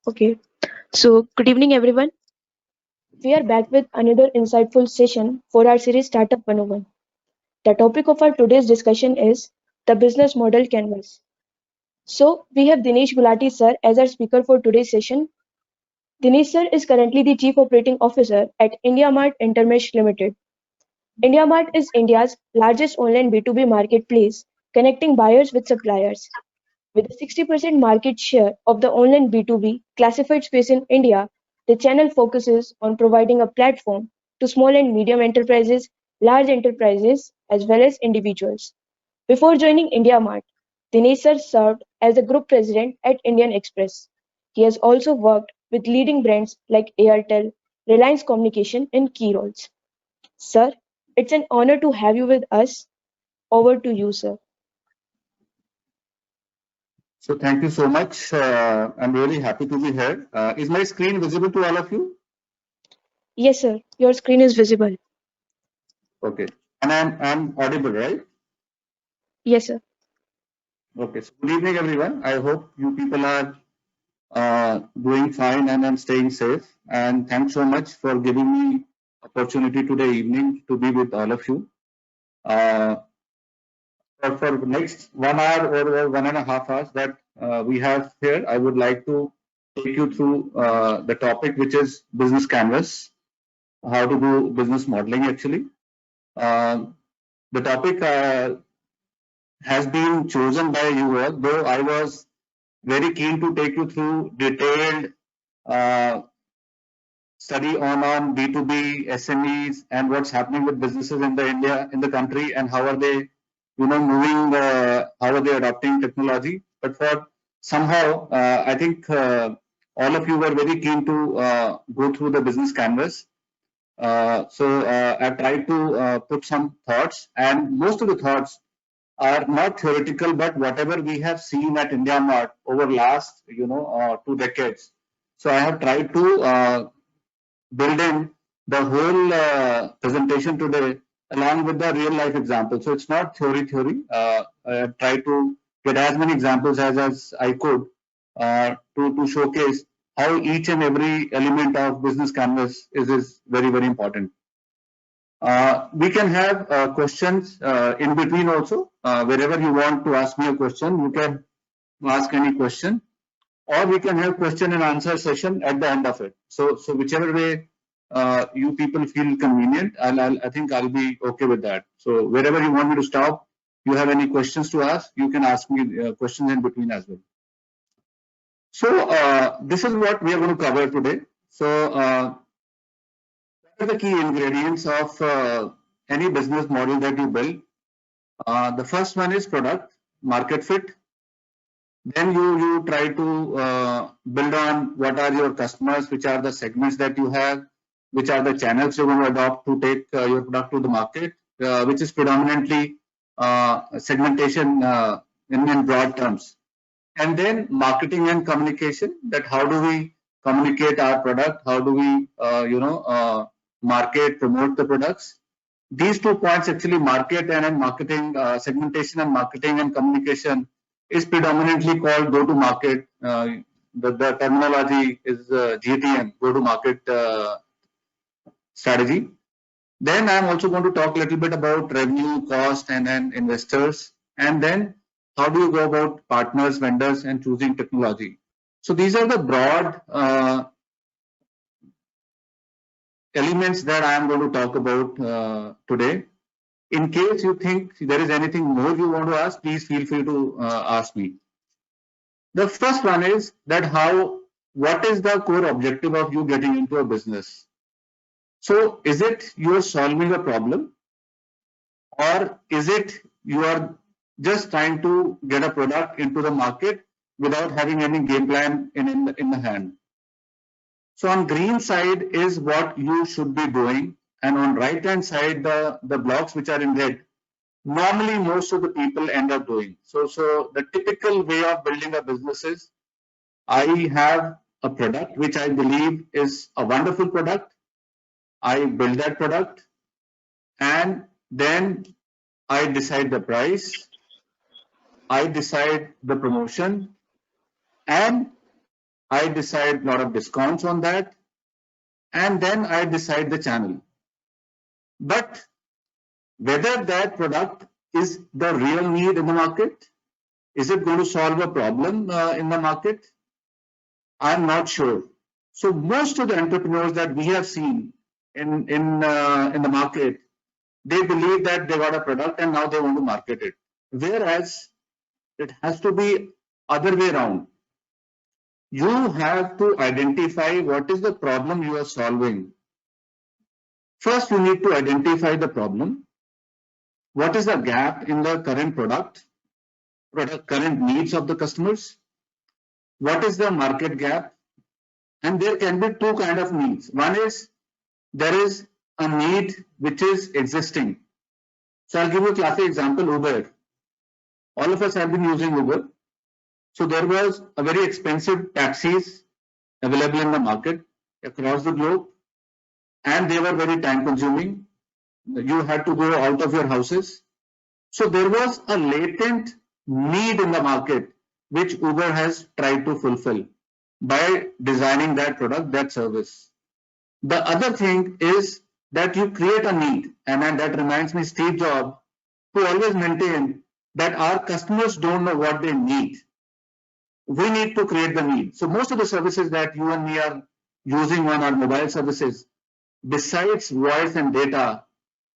Okay, so good evening, everyone. We are back with another insightful session for our series Startup 101. The topic of our today's discussion is the business model canvas. So, we have Dinesh Gulati sir as our speaker for today's session. Dinesh sir is currently the Chief Operating Officer at IndiaMart Intermesh Limited. IndiaMart is India's largest online B2B marketplace connecting buyers with suppliers. With a 60% market share of the online B2B classified space in India, the channel focuses on providing a platform to small and medium enterprises, large enterprises, as well as individuals. Before joining IndiaMart, Dinesh sir served as the group president at Indian Express. He has also worked with leading brands like Airtel, Reliance Communication in key roles. Sir, it's an honor to have you with us. Over to you, sir. So thank you so much. I'm really happy to be here. Is my screen visible to all of you? Yes, sir. Your screen is visible. Okay. And I'm audible, right? Yes, sir. Okay. So good evening, everyone. I hope you people are doing fine and staying safe. And thanks so much for giving me opportunity today evening to be with all of you. Uh, for next 1 hour or 1.5 hours that we have here, I would like to take you through the topic, which is business canvas, how to do business modeling actually. Uh, the topic has been chosen by you all, though I was very keen to take you through detailed uh, study on B2B, SMEs, and what's happening with businesses in the India in the country, and how are they, moving, how are they adopting technology. But for somehow, I think all of you were very keen to go through the business canvas. So I tried to put some thoughts, and most of the thoughts are not theoretical, but whatever we have seen at IndiaMart over last, 2 decades. So I have tried to build in the whole presentation today along with the real life example. So it's not theory. I have tried to get as many examples as I could to showcase how each and every element of business canvas is very, very important. We can have questions in between also. Wherever you want to ask me a question, you can ask any question, or we can have question and answer session at the end of it. So whichever way you people feel convenient, I think I'll be okay with that. So wherever you want me to stop, you have any questions to ask, you can ask me questions in between as well. So this is what we are going to cover today. So what are the key ingredients of any business model that you build? The first one is product market fit. Then you try to build on what are your customers, which are the segments that you have, which are the channels you're going to adopt to take your product to the market, which is predominantly segmentation in broad terms. And then marketing and communication, that how do we communicate our product, how do we market, promote the products. These 2 points actually, market and marketing, segmentation and marketing and communication, is predominantly called go-to-market. The terminology is GTM, go-to-market strategy. Then I'm also going to talk a little bit about revenue, cost, and then investors. And then how do you go about partners, vendors, and choosing technology. So these are the broad elements that I am going to talk about today. In case you think there is anything more you want to ask, please feel free to ask me. The first one is that what is the core objective of you getting into a business? So is it you are solving a problem, or is it you are just trying to get a product into the market without having any game plan in the hand? So on green side is what you should be doing, and on right hand side the blocks which are in red, normally most of the people end up doing. So the typical way of building a business is, I have a product which I believe is a wonderful product. I build that product, and then I decide the price, I decide the promotion, and I decide a lot of discounts on that, and then I decide the channel. But whether that product is the real need in the market, is it going to solve a problem in the market? I'm not sure. So most of the entrepreneurs that we have seen in the market, they believe that they got a product and now they want to market it. Whereas it has to be other way around. You have to identify what is the problem you are solving. First, you need to identify the problem. What is the gap in the current product, current needs of the customers? What is the market gap? And there can be two kinds of needs. One is there is a need which is existing. So I'll give you a classic example, Uber. All of us have been using Uber. So there was a very expensive taxis available in the market across the globe, and they were very time consuming. You had to go out of your houses. So there was a latent need in the market which Uber has tried to fulfill by designing that product, that service. The other thing is that you create a need, and that reminds me Steve Jobs, who always maintained that our customers don't know what they need. We need to create the need. So most of the services that you and me are using on our mobile services, besides voice and data,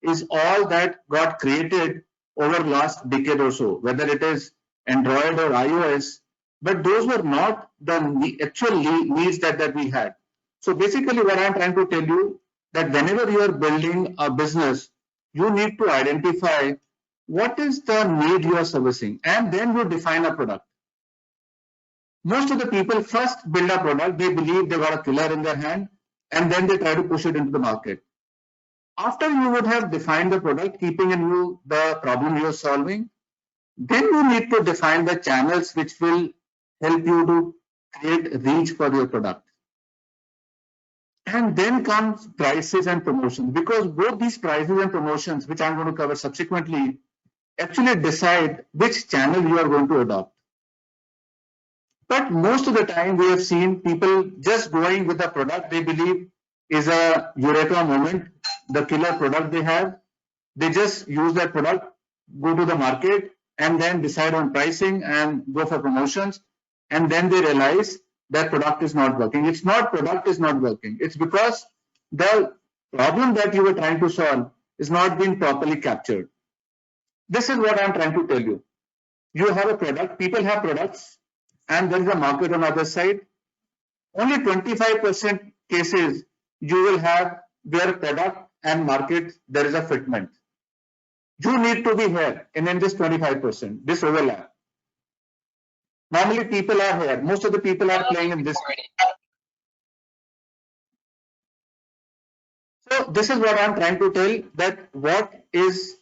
is all that got created over last decade or so, whether it is Android or iOS, but those were not the actual needs that we had. So basically what I'm trying to tell you, that whenever you are building a business, you need to identify what is the need you are servicing, and then you define a product. Most of the people first build a product, they believe they got a killer in their hand, and then they try to push it into the market. After you would have defined the product, keeping in view the problem you are solving, then you need to define the channels which will help you to create reach for your product. And then comes prices and promotions, because both these prices and promotions, which I'm going to cover subsequently, actually decide which channel you are going to adopt. But most of the time we have seen people just going with the product they believe is a eureka moment, the killer product they have. They just use that product, go to the market, and then decide on pricing and go for promotions. And then they realize that product is not working. It's not product is not working. It's because the problem that you were trying to solve is not being properly captured. This is what I'm trying to tell you. You have a product, people have products, and there is a market on the other side. Only 25% cases you will have where product and market there is a fitment. You need to be here in this 25%, this overlap. Normally people are here. Most of the people are playing in this. So this is what I'm trying to tell, that what is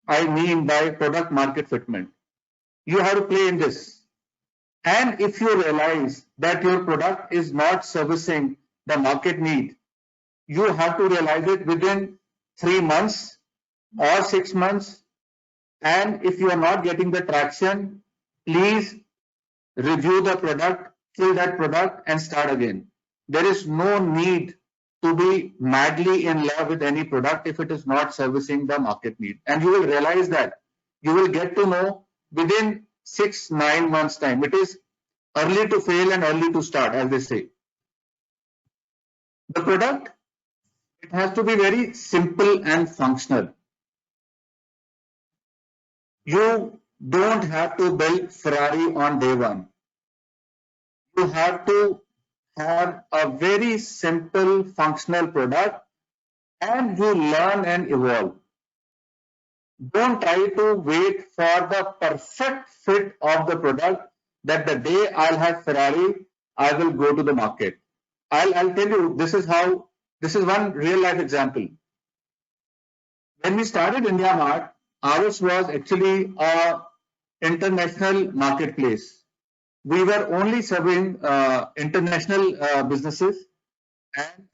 I mean by product market fitment. You have to play in this. And if you realize that your product is not servicing the market need, you have to realize it within 3 months or 6 months. And if you are not getting the traction, please review the product, kill that product, and start again. There is no need to be madly in love with any product if it is not servicing the market need. And you will realize that. You will get to know within 6-9 months time. It is early to fail and early to start, as they say. The product, it has to be very simple and functional. You don't have to build Ferrari on day one. You have to have a very simple functional product, and you learn and evolve. Don't try to wait for the perfect fit of the product, that the day I'll have Ferrari, I will go to the market. I'll tell you, this is one real life example. When we started IndiaMart, ours was actually a international marketplace. We were only serving international businesses, and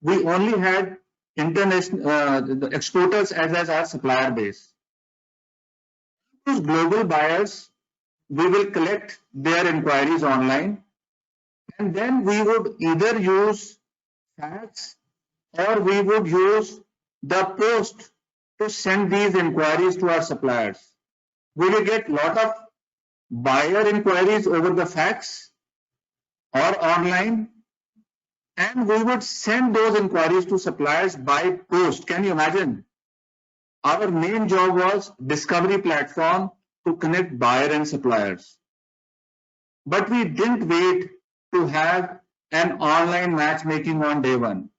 we only had international exporters as our supplier base. Those global buyers, we will collect their inquiries online, And then we would either use fax or we would use the post to send these inquiries to our suppliers. We will get lot of buyer inquiries over the fax or online, and we would send those inquiries to suppliers by post. Can you imagine? Our main job was discovery platform to connect buyer and suppliers. But we didn't wait to have an online matchmaking on day one.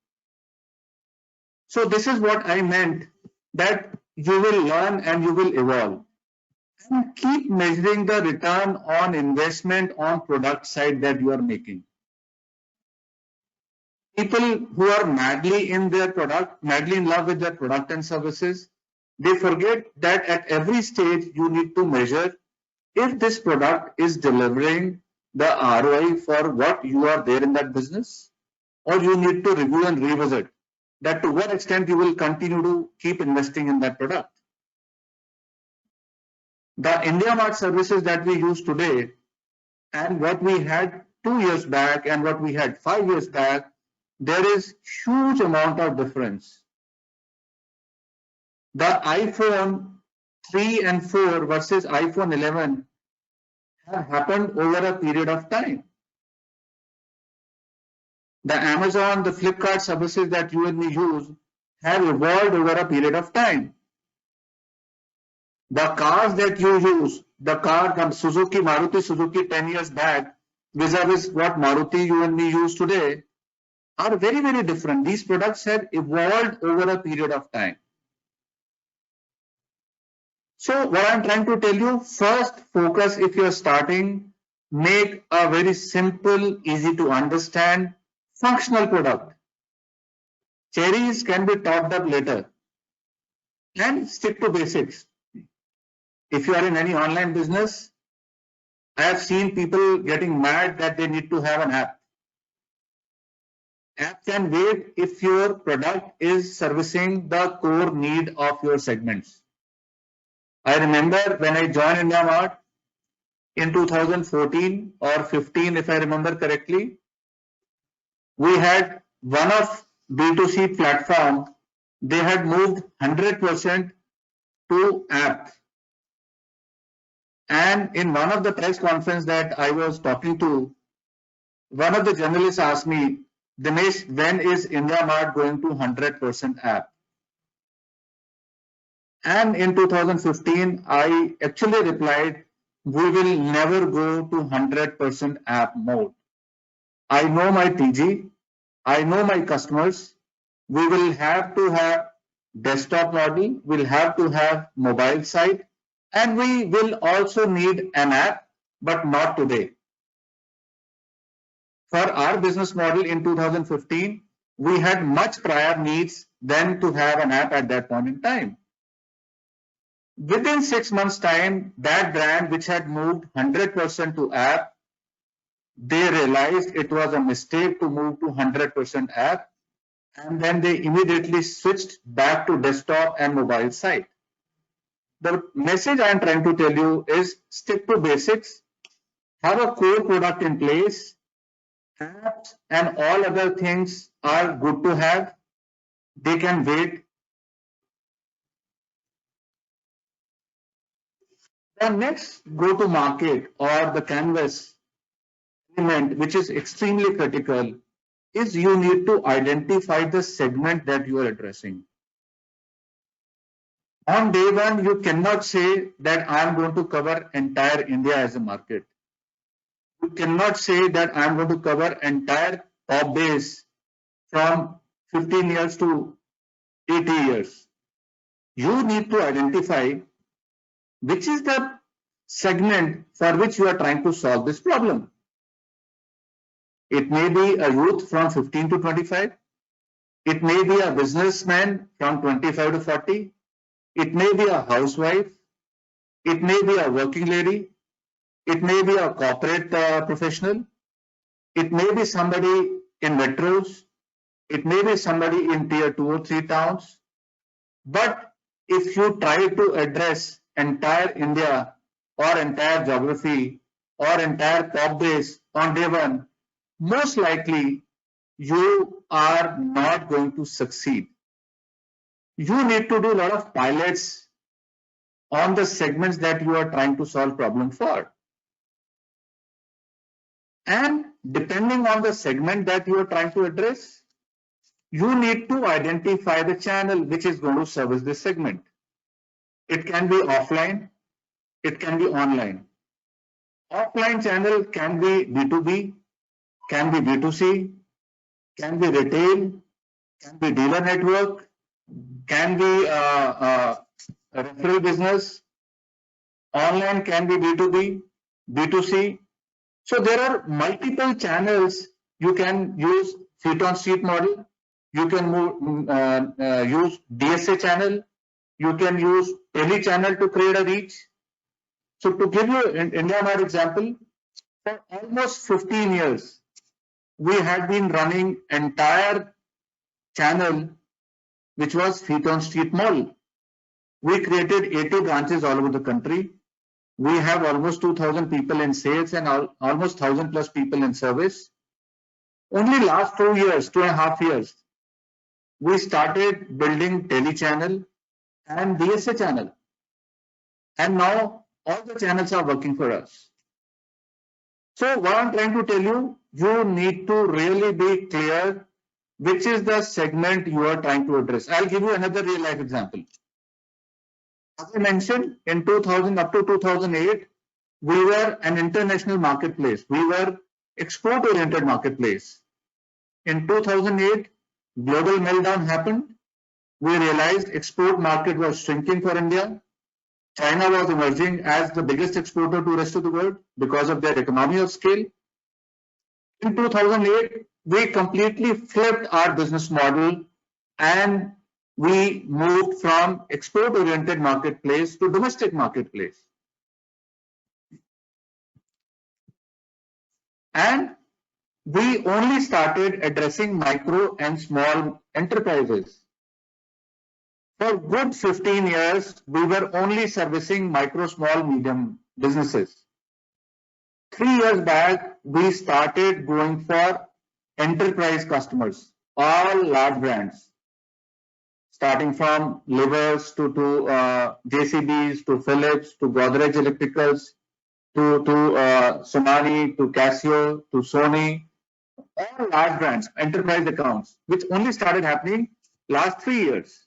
So this is what I meant, that you will learn and you will evolve. And keep measuring the return on investment on product side that you are making. People who are madly in their product, madly in love with their product and services, they forget that at every stage you need to measure if this product is delivering the ROI for what you are there in that business, or you need to review and revisit that to what extent you will continue to keep investing in that product. The IndiaMart services that we use today and what we had 2 years back and what we had 5 years back, there is huge amount of difference. The iPhone 3 and 4 versus iPhone 11 have happened over a period of time. The Amazon, the Flipkart services that you and me use have evolved over a period of time. The cars that you use, the car from Suzuki, Maruti Suzuki 10 years back, vis-a-vis what Maruti you and me use today, are very, very different. These products have evolved over a period of time. So what I'm trying to tell you, first focus if you're starting, make a very simple, easy to understand, functional product. Cherries can be topped up later, and stick to basics. If you are in any online business, I have seen people getting mad that they need to have an app. App can wait if your product is servicing the core need of your segments. I remember when I joined IndiaMart in 2014 or 15, if I remember correctly, we had one of B2C platform, they had moved 100% to app. And in one of the press conference that I was talking to, one of the journalists asked me, Dinesh, when is IndiaMart going to 100% app? And in 2015, I actually replied, we will never go to 100% app mode. I know my TG, I know my customers. We will have to have desktop model, we'll have to have mobile site, and we will also need an app, but not today. For our business model in 2015, we had much prior needs than to have an app at that point in time. Within 6 months' time, that brand which had moved 100% to app, they realized it was a mistake to move to 100% app, and then they immediately switched back to desktop and mobile site. The message I am trying to tell you is stick to basics, have a core product in place, apps and all other things are good to have, they can wait. The next go-to-market or the canvas element, which is extremely critical, is you need to identify the segment that you are addressing. On day one, you cannot say that I am going to cover entire India as a market. You cannot say that I am going to cover entire top base from 15 years to 80 years. You need to identify which is the segment for which you are trying to solve this problem. It may be a youth from 15 to 25. It may be a businessman from 25 to 40. It may be a housewife. It may be a working lady. It may be a corporate professional. It may be somebody in metros. It may be somebody in tier 2 or 3 towns. But if you try to address entire India or entire geography or entire top base on day one, most likely you are not going to succeed. You need to do a lot of pilots on the segments that you are trying to solve problem for. And depending on the segment that you are trying to address, you need to identify the channel which is going to service this segment. It can be offline, it can be online. Offline channel can be B2B, can be B2C, can be retail, can be dealer network, can be a referral business. Online can be B2B, B2C. So there are multiple channels. You can use feet on street model. You can use DSA channel. You can use tele channel to create a reach. So to give you an IndiaMart example, for almost 15 years, we had been running entire channel which was feet on street model. We created 80 branches all over the country. We have almost 2,000 people in sales and almost 1,000 plus people in service. Only last 2 years, 2.5 years, we started building tele channel and DSA channel. And now all the channels are working for us. So what I'm trying to tell you, you need to really be clear which is the segment you are trying to address. I'll give you another real life example. As I mentioned, in 2000 up to 2008, we were an international marketplace. We were export-oriented marketplace. In 2008, global meltdown happened. We realized export market was shrinking for India. China was emerging as the biggest exporter to the rest of the world because of their economy of scale. In 2008, we completely flipped our business model and we moved from export-oriented marketplace to domestic marketplace. And we only started addressing micro and small enterprises. For good 15 years, we were only servicing micro, small, medium businesses. 3 years back, we started going for enterprise customers, all large brands, starting from Livers to JCBs, to Philips, to Godrej Electricals, to Sonali, to Casio, to Sony, all large brands, enterprise accounts, which only started happening last 3 years.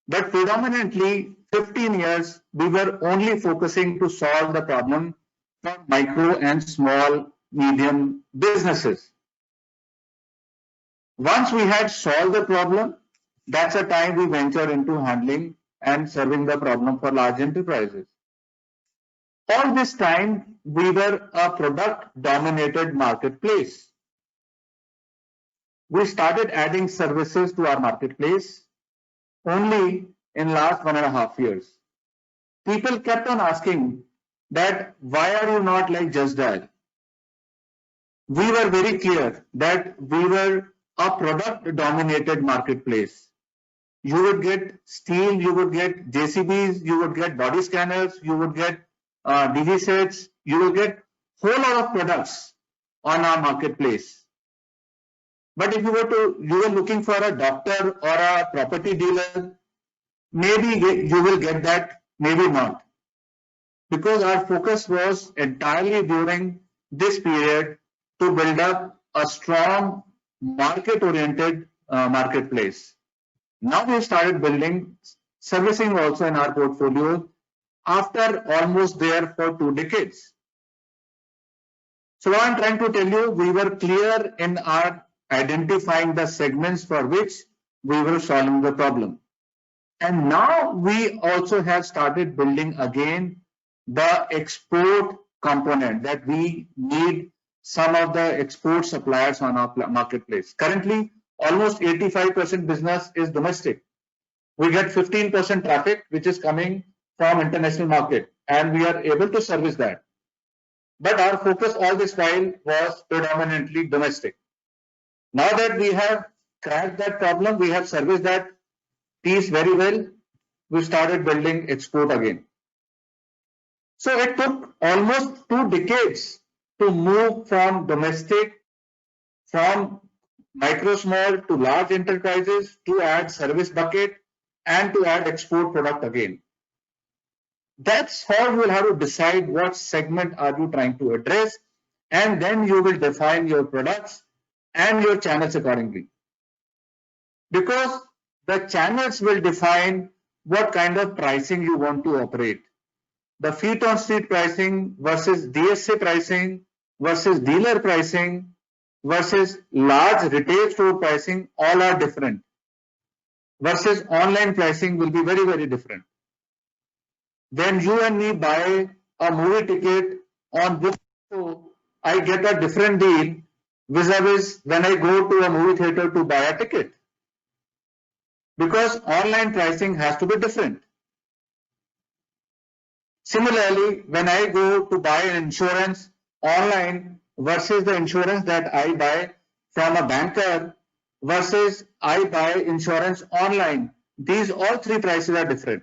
But predominantly 15 years, we were only focusing to solve the problem for micro and small, medium businesses. Once we had solved the problem, that's the time we ventured into handling and serving the problem for large enterprises. All this time, we were a product-dominated marketplace. We started adding services to our marketplace only in last 1.5 years. People kept on asking that why are you not like Just Dial? We were very clear that we were a product-dominated marketplace. You would get steel, you would get JCBs, you would get body scanners, you would get DG sets, you will get whole lot of products on our marketplace. But if you were looking for a doctor or a property dealer, maybe you will get that, maybe not. Because our focus was entirely during this period to build up a strong market-oriented marketplace. Now we started building servicing also in our portfolio after almost there for 2 decades. So what I'm trying to tell you, we were clear in our identifying the segments for which we were solving the problem. And now we also have started building again the export component, that we need some of the export suppliers on our marketplace. Currently, almost 85% business is domestic. We get 15% traffic, which is coming from international market, and we are able to service that. But our focus all this while was predominantly domestic. Now that we have cracked that problem, we have serviced that piece very well, we started building export again. So it took almost 2 decades to move from domestic from micro small to large enterprises, to add service bucket, and to add export product again. That's how you will have to decide what segment are you trying to address, and then you will define your products and your channels accordingly. Because the channels will define what kind of pricing you want to operate. The feet on street pricing versus DSA pricing versus dealer pricing versus large retail store pricing, all are different. Versus online pricing will be very, very different. When you and me buy a movie ticket on book, so I get a different deal vis-a-vis when I go to a movie theater to buy a ticket. Because online pricing has to be different. Similarly, when I go to buy an insurance online versus the insurance that I buy from a banker versus I buy insurance online, these all three prices are different.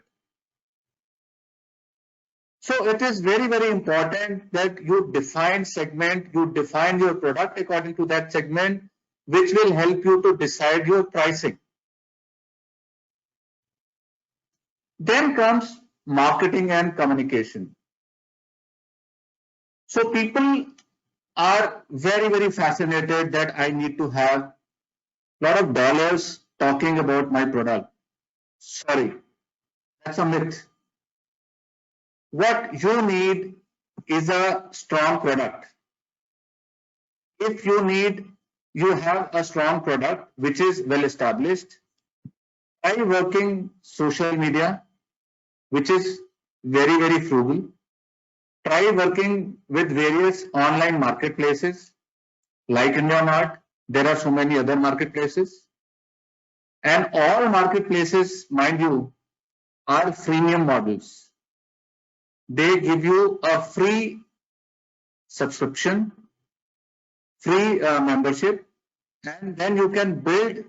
So it is very, very important that you define segment, you define your product according to that segment, which will help you to decide your pricing. Then comes marketing and communication. So people are very, very fascinated that I need to have a lot of dollars talking about my product. Sorry, that's a myth. What you need is a strong product. If you have a strong product which is well established, try working social media, which is very, very frugal. Try working with various online marketplaces like IndiaMart. There are so many other marketplaces. And all marketplaces, mind you, are freemium models. They give you a free subscription, free membership, and then you can build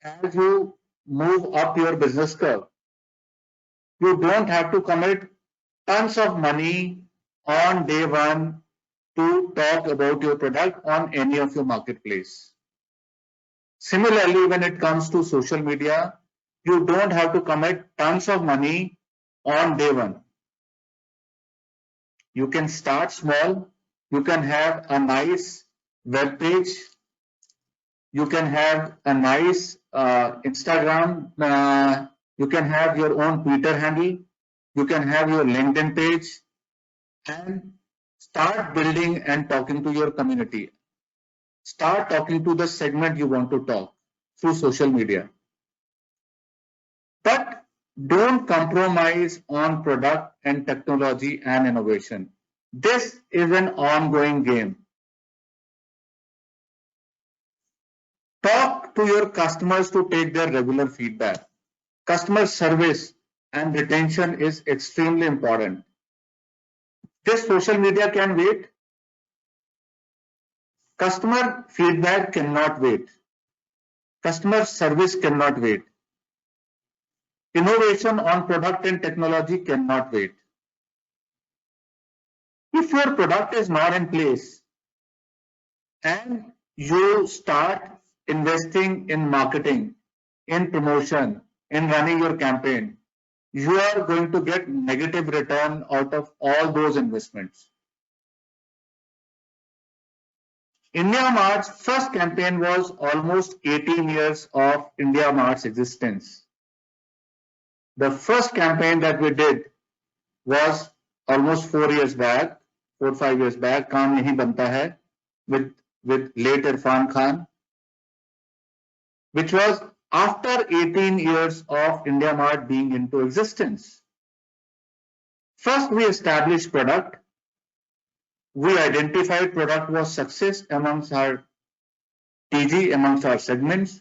as you move up your business curve. You don't have to commit tons of money on day one to talk about your product on any of your marketplace. Similarly, when it comes to social media, you don't have to commit tons of money on day one. You can start small. You can have a nice web page. You can have a nice Instagram. You can have your own Twitter handle. You can have your LinkedIn page, and start building and talking to your community. Start talking to the segment you want to talk through social media. But don't compromise on product and technology and innovation. This is an ongoing game. Talk to your customers to take their regular feedback. Customer service and retention is extremely important. This social media can wait. Customer feedback cannot wait. Customer service cannot wait. Innovation on product and technology cannot wait. If your product is not in place and you start investing in marketing, in promotion, in running your campaign, you are going to get negative return out of all those investments. IndiaMart's first campaign was almost 18 years of IndiaMart's existence. The first campaign that we did was almost 4 years back, 4-5 years back, Kaan Nahi Banta Hai, with late Irfan Khan, which was after 18 years of IndiaMart being into existence. First, we established product. We identified product was success amongst our TG, amongst our segments.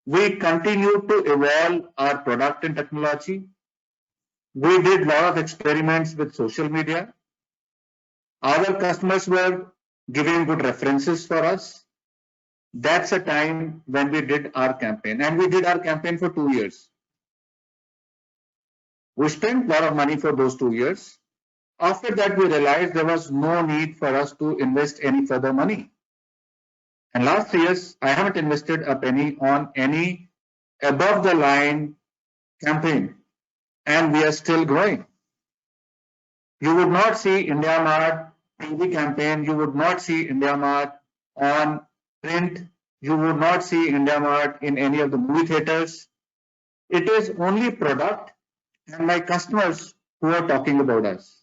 We continued to evolve our product and technology. We did a lot of experiments with social media. Our customers were giving good references for us. That's a time when we did our campaign, and we did our campaign for 2 years. We spent a lot of money for those 2 years. After that, we realized there was no need for us to invest any further money. And last 3 years, I haven't invested a penny on any above the line campaign, and we are still growing. You would not see IndiaMart TV campaign, you would not see IndiaMart on print, you would not see IndiaMart in any of the movie theaters. It is only product and my customers who are talking about us.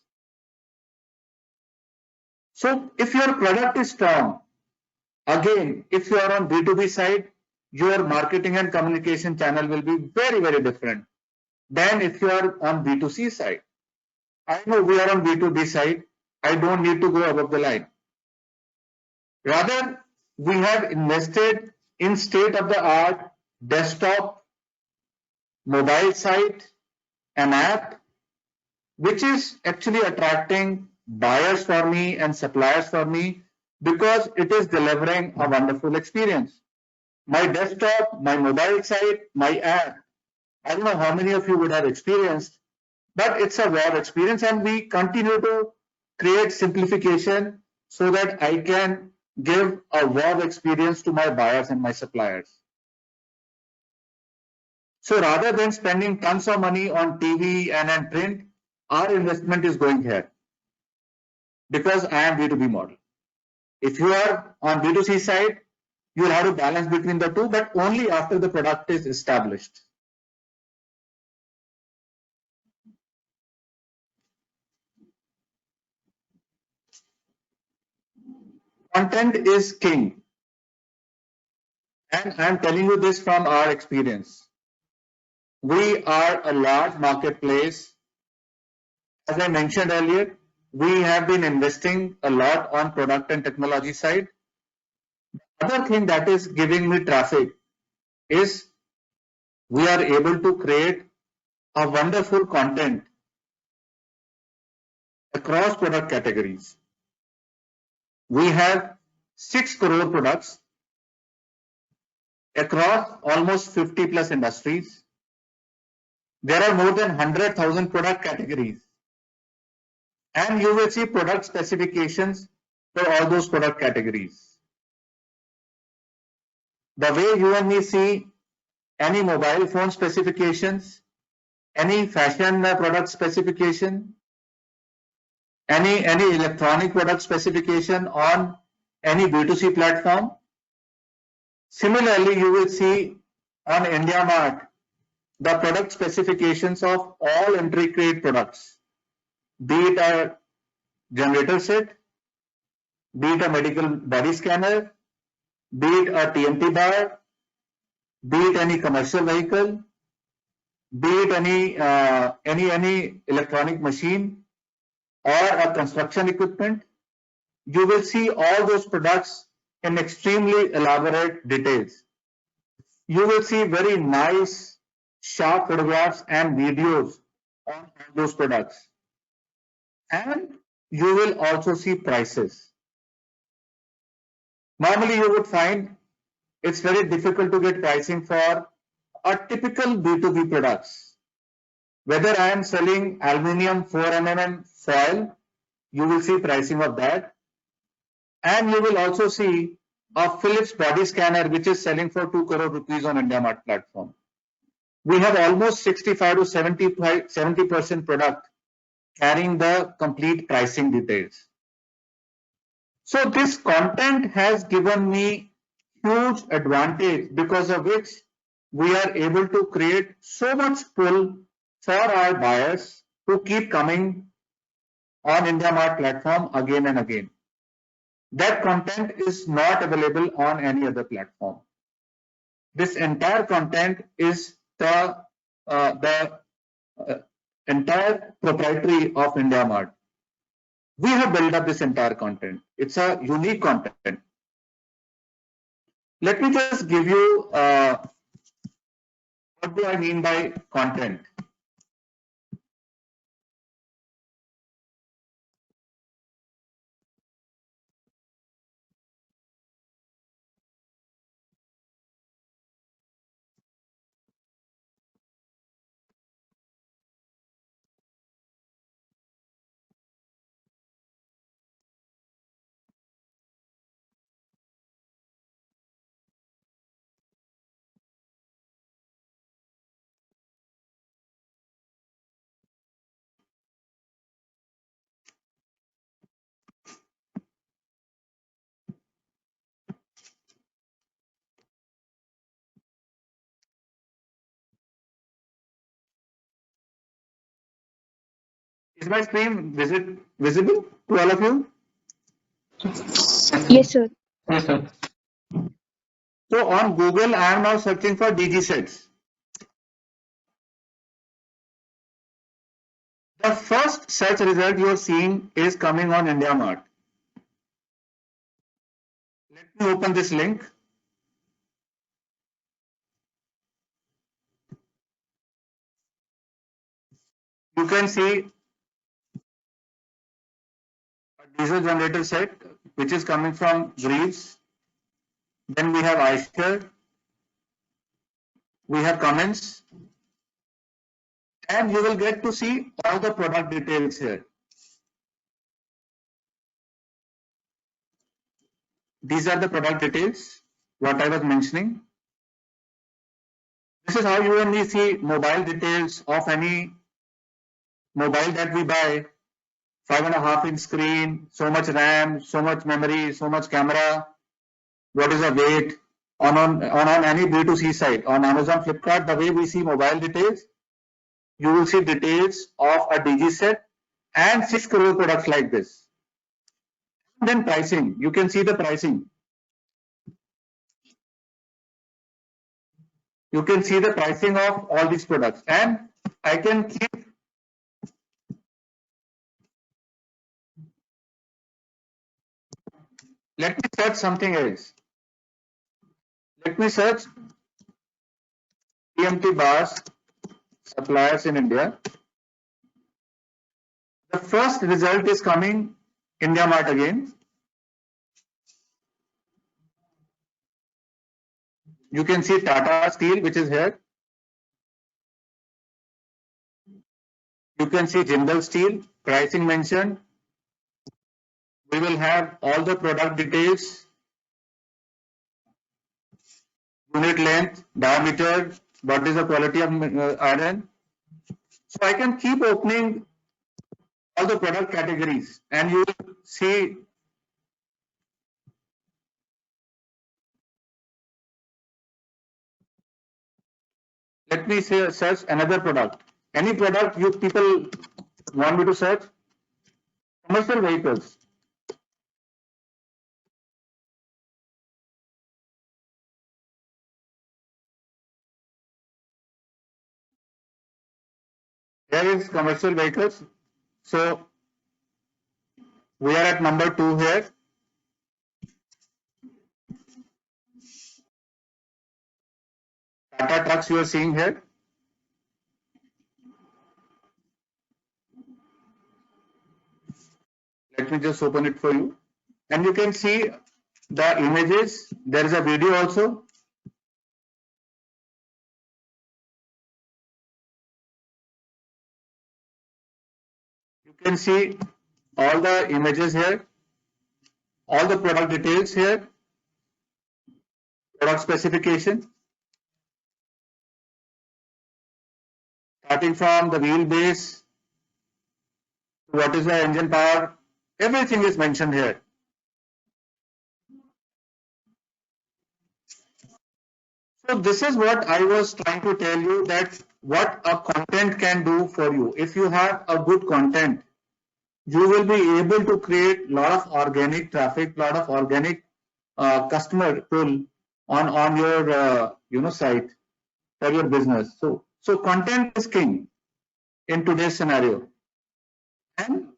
So if your product is strong, again, if you are on B2B side, your marketing and communication channel will be very, very different than if you are on B2C side. I know we are on B2B side. I don't need to go above the line. Rather, we have invested in state-of-the-art desktop, mobile site, an app, which is actually attracting buyers for me and suppliers for me because it is delivering a wonderful experience. My desktop, my mobile site, my app. I don't know how many of you would have experienced, but it's a wow experience, and we continue to create simplification so that I can give a wow experience to my buyers and my suppliers. So rather than spending tons of money on TV and on print, our investment is going here because I am B2B model. If you are on B2C side, you will have to balance between the two, but only after the product is established. Content is king. And I'm telling you this from our experience. We are a large marketplace. As I mentioned earlier, we have been investing a lot on product and technology side. The other thing that is giving me traffic is we are able to create a wonderful content across product categories. We have 6 crore products across almost 50 plus industries. There are more than 100,000 product categories. And you will see product specifications for all those product categories. The way you and me see any mobile phone specifications, any fashion product specification, any electronic product specification on any B2C platform. Similarly, you will see on IndiaMart the product specifications of all entry grade products, be it a generator set, be it a medical body scanner, be it a TMT bar, be it any commercial vehicle, be it any electronic machine or a construction equipment. You will see all those products in extremely elaborate details. You will see very nice, sharp photographs and videos on those products. And you will also see prices. Normally, you would find it's very difficult to get pricing for a typical B2B products. Whether I am selling aluminium 4mm foil, you will see pricing of that. And you will also see a Philips body scanner, which is selling for 2 crore rupees on IndiaMart platform. We have almost 65 to 70% product carrying the complete pricing details. So this content has given me huge advantage because of which we are able to create so much pull for our buyers to keep coming on IndiaMart platform again and again. That content is not available on any other platform. This entire content is the entire proprietary of IndiaMart. We have built up this entire content. It's a unique content. Let me just give you what do I mean by content. Is my screen visible to all of you? Yes, sir. Yes, sir. So on Google, I am now searching for DG sets. The first search result you are seeing is coming on IndiaMart. Let me open this link. You can see a diesel generator set which is coming from Greaves. Then we have Eicher, we have Cummins, and you will get to see all the product details here. These are the product details, what I was mentioning. This is how you only see mobile details of any mobile that we buy. 5.5-inch screen, so much RAM, so much memory, so much camera, what is the weight. On any B2C site, on Amazon, Flipkart, the way we see mobile details, you will see details of a DG set and 6 crore products like this. Then pricing, you can see the pricing. You can see the pricing of all these products, and I can keep let me search something else. Let me search TMT bars suppliers in India. The first result is coming IndiaMart again. You can see Tata Steel, which is here. You can see Jindal Steel, pricing mentioned. We will have all the product details, unit length, diameter, what is the quality of iron. So I can keep opening all the product categories and you will see let me say search another product. Any product you people want me to search? Commercial vehicles. Here is commercial vehicles. So we are at number 2 here. Tata trucks you are seeing here. Let me just open it for you. And you can see the images. There is a video also. You can see all the images here, all the product details here, product specification, starting from the wheelbase, what is the engine power, everything is mentioned here. So this is what I was trying to tell you, that what a content can do for you. If you have a good content, you will be able to create lot of organic traffic, lot of organic customer pull on your site for your business. So content is king in today's scenario, and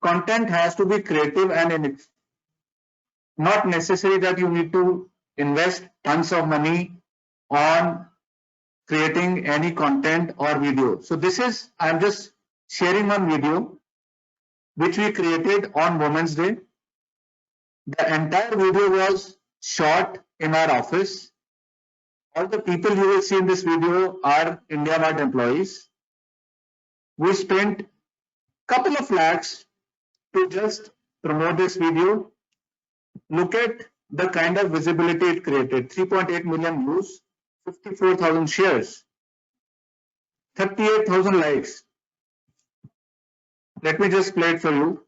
content has to be creative, and it's not necessary that you need to invest tons of money on creating any content or video. So this is, I'm just sharing one video which we created on Women's Day. The entire video was shot in our office. All the people you will see in this video are IndiaMart employees. We spent couple of lakhs to just promote this video. Look at the kind of visibility it created. 3.8 million views, 54,000 shares, 38,000 likes. Let me just play it for you.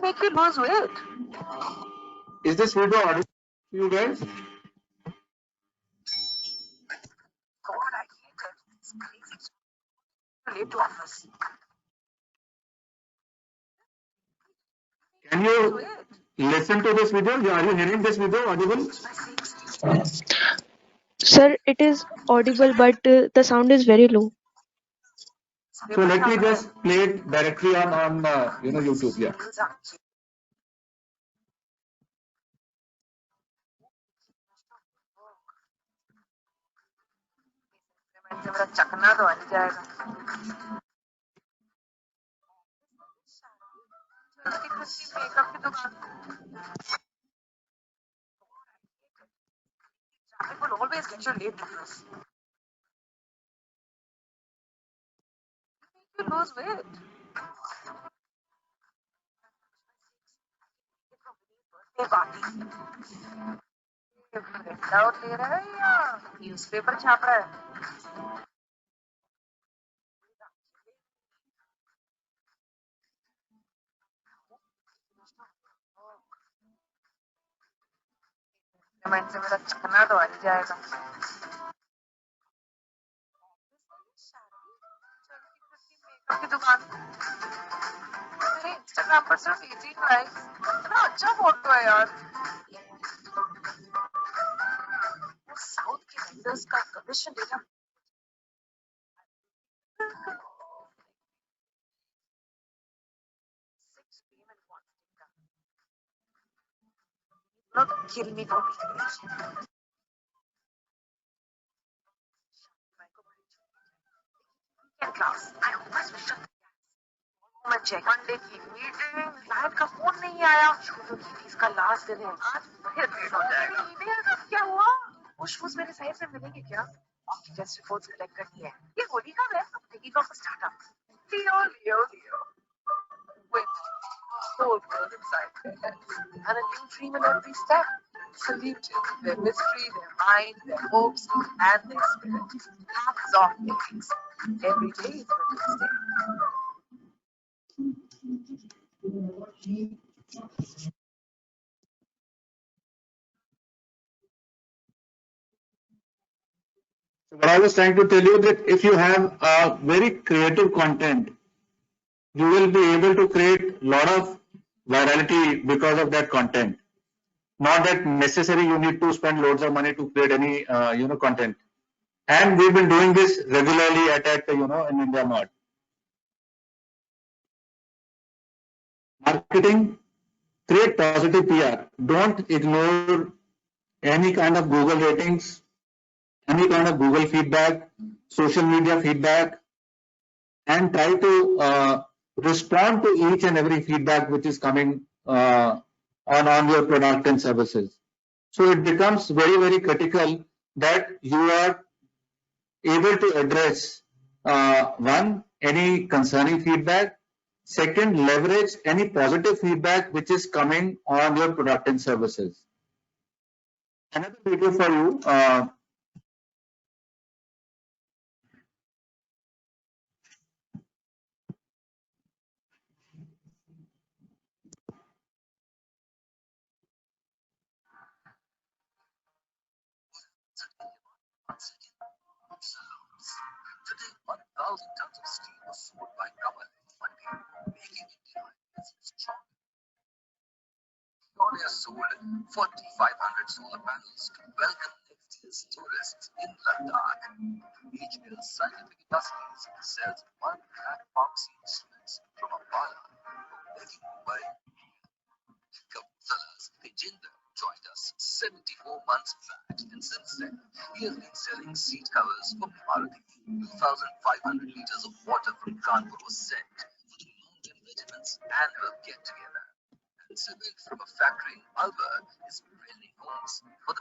make you lose weight. Is this video audible to you guys? God, I hate it. It's crazy. Late to office. Can you listen to this video? Are you hearing this video audible? Sir, it is audible, but the sound is very low. So let me just play it directly on YouTube. Yeah. चखना तो आ नहीं जाएगा makeup की दुकान people always get you late to this. You lose weight. birthday party. Print out ले रहा है या न्यूज़पेपर छाप रहा है पेमेंट से मेरा चखना तो आ ही जाएगा मेकअप की दुकान मेरे इंस्टाग्राम पर सिर्फ 18 लाइक्स इतना अच्छा फोटो है यार वो साउथ के वेंडर्स का कमीशन लेना not kill me for weekend class. I always wish मैं चेक मंडे की मीटिंग क्लाइंट का फोन नहीं आया शुरू की थी इसका लास्ट दिन है आज फिर लेट हो जाएगा ईमेल क्या हुआ पुष्पूस मेरे साइड से मिलेंगे क्या टेस्ट रिपोर्ट्स कलेक्ट करनी है ये होली कब है अब taking of startup Leo with whole world inside their heads and a new dream in every step. Saluted their mystery, their mind, their hopes, and their spirit. Hats off, ladies. Every day is a Wednesday. So what I was trying to tell you that if you have a very creative content, you will be able to create a lot of virality because of that content. Not that necessary you need to spend loads of money to create any content. And we've been doing this regularly at in India Mart. Marketing, create positive PR. Don't ignore any kind of Google ratings, any kind of Google feedback, social media feedback, and try to respond to each and every feedback which is coming on your product and services. So it becomes very, very critical that you are able to address one, any concerning feedback, second, leverage any positive feedback which is coming on your product and services. Another video for you. Today, 1,000 tons of steel was sold by Kamal in one day, making India its strong. Australia sold 4,500 solar panels to welcome next year's tourists in Ladakh. HBL Scientific Industries sells 1 lakh epoxy instruments from Ambala, making Mumbai. Kapurthala's Tejinder joined us 74 months back, and since then, he has been selling seat covers for Maruti. 2,500 liters of water from Kanpur was sent for the mountain regiments annual get-together. And cement from a factory in Alwar is building homes for the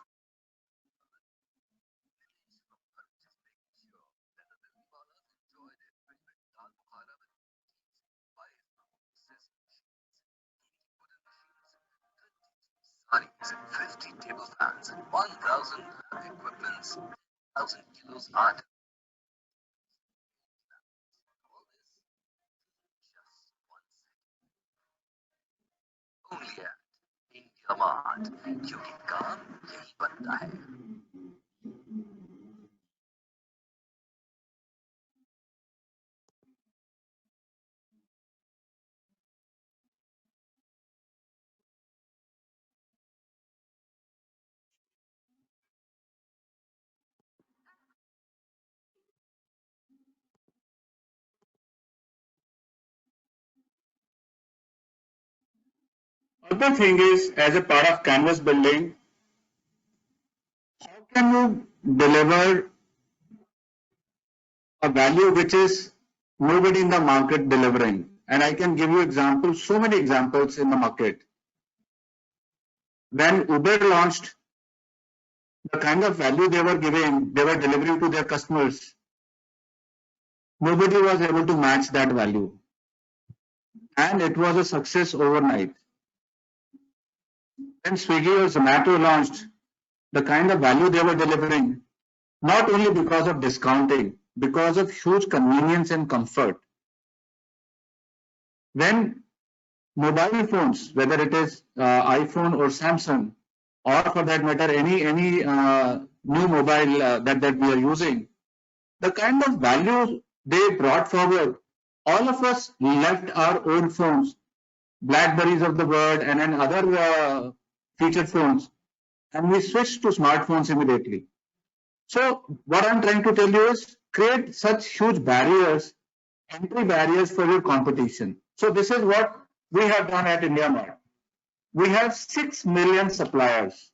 saris, 50 table fans, 1,000 equipments, 1,000 kilos art. only at India Mart, क्योंकि काम यही बनता है। Other thing is, as a part of canvas building, how can you deliver a value which is nobody in the market delivering? And I can give you examples, so many examples in the market. When Uber launched, the kind of value they were giving, they were delivering to their customers, nobody was able to match that value. And it was a success overnight. When Swiggy or Zomato launched, the kind of value they were delivering, not only because of discounting, because of huge convenience and comfort. When mobile phones, whether it is iPhone or Samsung, or for that matter, any new mobile that we are using, the kind of value they brought forward, all of us left our old phones, Blackberries of the world, and then other featured phones, and we switched to smartphones immediately. So what I'm trying to tell you is create such huge barriers, entry barriers for your competition. So this is what we have done at IndiaMart. We have 6 million suppliers,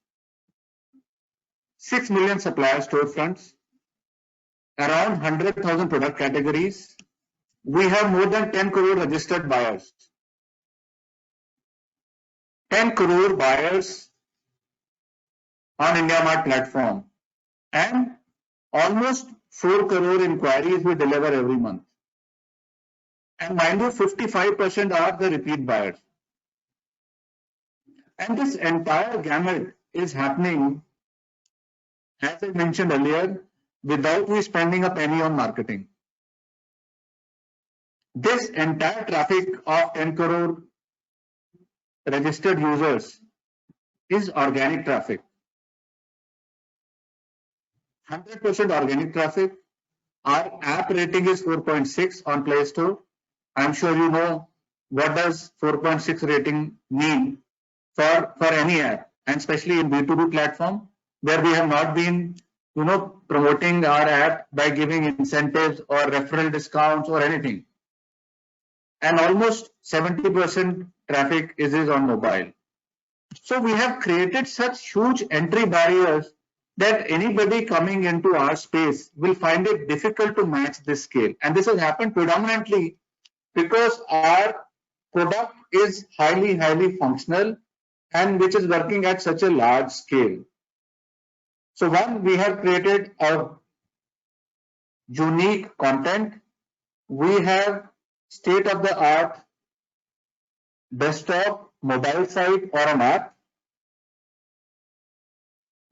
6 million supplier storefronts, around 100,000 product categories. We have more than 10 crore registered buyers. 10 crore buyers on IndiaMart platform, and almost 4 crore inquiries we deliver every month. And mind you, 55% are the repeat buyers. And this entire gamut is happening, as I mentioned earlier, without we spending a penny on marketing. This entire traffic of 10 crore registered users is organic traffic. 100% organic traffic. Our app rating is 4.6 on Play Store. I'm sure you know what does 4.6 rating mean for any app, and especially in B2B platform, where we have not been promoting our app by giving incentives or referral discounts or anything. And almost 70% traffic is on mobile. So we have created such huge entry barriers that anybody coming into our space will find it difficult to match this scale. And this has happened predominantly because our product is highly functional and which is working at such a large scale. So one, we have created a unique content. We have state-of-the-art desktop, mobile site or an app.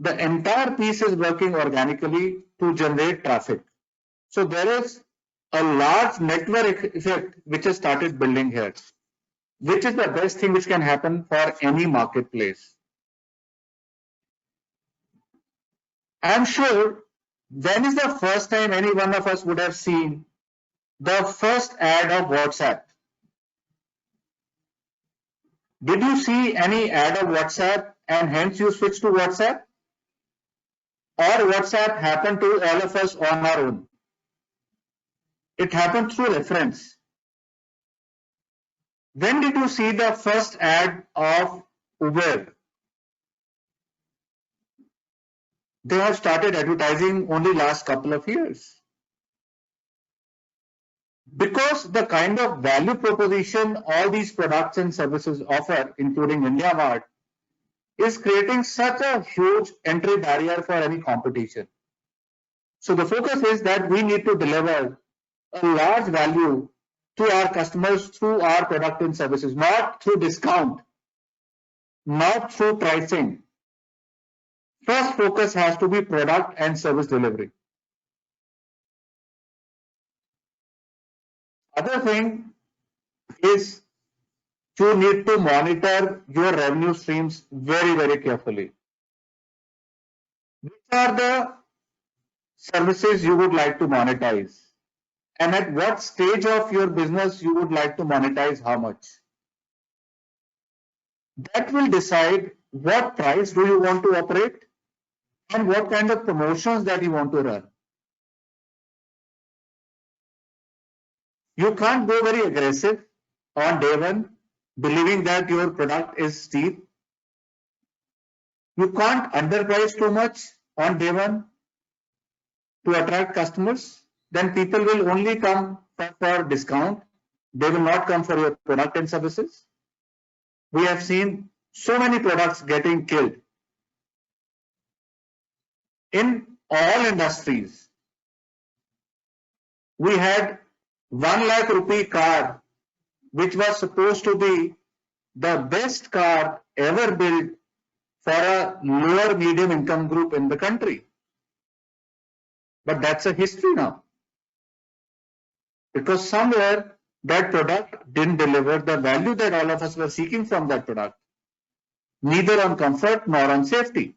The entire piece is working organically to generate traffic. So there is a large network effect which has started building here, which is the best thing which can happen for any marketplace. I'm sure when is the first time any one of us would have seen the first ad of WhatsApp? Did you see any ad of WhatsApp and hence you switched to WhatsApp? Or WhatsApp happened to all of us on our own? It happened through reference. When did you see the first ad of Uber? They have started advertising only last couple of years. Because the kind of value proposition all these products and services offer, including IndiaMart, is creating such a huge entry barrier for any competition. So the focus is that we need to deliver a large value to our customers through our product and services, not through discount, not through pricing. First focus has to be product and service delivery. Other thing is you need to monitor your revenue streams very, very carefully. Which are the services you would like to monetize? And at what stage of your business you would like to monetize how much? That will decide what price do you want to operate and what kind of promotions that you want to run. You can't go very aggressive on day one, believing that your product is cheap. You can't underprice too much on day one to attract customers. Then people will only come for discount. They will not come for your product and services. We have seen so many products getting killed in all industries. We had 1 lakh rupee car, which was supposed to be the best car ever built for a lower medium income group in the country. But that's a history now. Because somewhere that product didn't deliver the value that all of us were seeking from that product, neither on comfort nor on safety.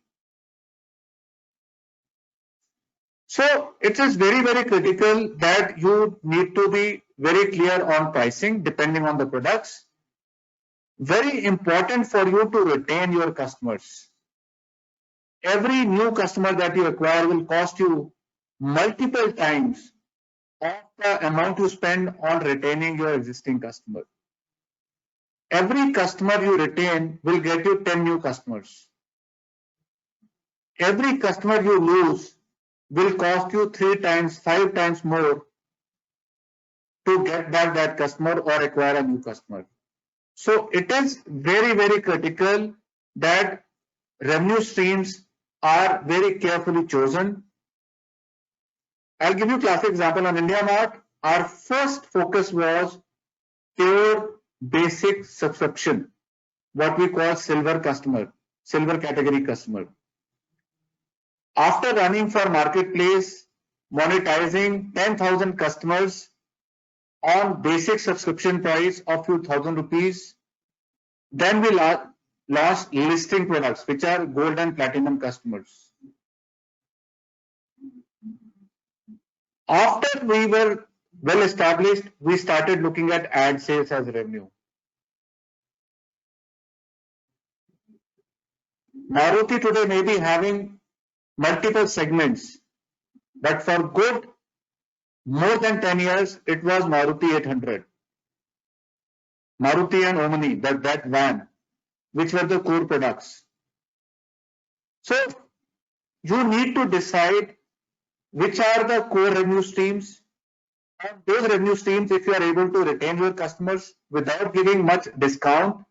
So it is very, very critical that you need to be very clear on pricing depending on the products. Very important for you to retain your customers. Every new customer that you acquire will cost you multiple times of the amount you spend on retaining your existing customer. Every customer you retain will get you 10 new customers. Every customer you lose will cost you 3 times, 5 times more to get back that customer or acquire a new customer. So it is very, very critical that revenue streams are very carefully chosen. I'll give you a classic example on IndiaMart. Our first focus was pure basic subscription, what we call silver customer, silver category customer. After running for marketplace, monetizing 10,000 customers on basic subscription price of few thousand rupees, then we launched listing products, which are gold and platinum customers. After we were well established, we started looking at ad sales as revenue. Maruti today may be having multiple segments, but for good more than 10 years, it was Maruti 800. Maruti and Omni, that van, which were the core products. So you need to decide which are the core revenue streams, and those revenue streams, if you are able to retain your customers without giving much discount,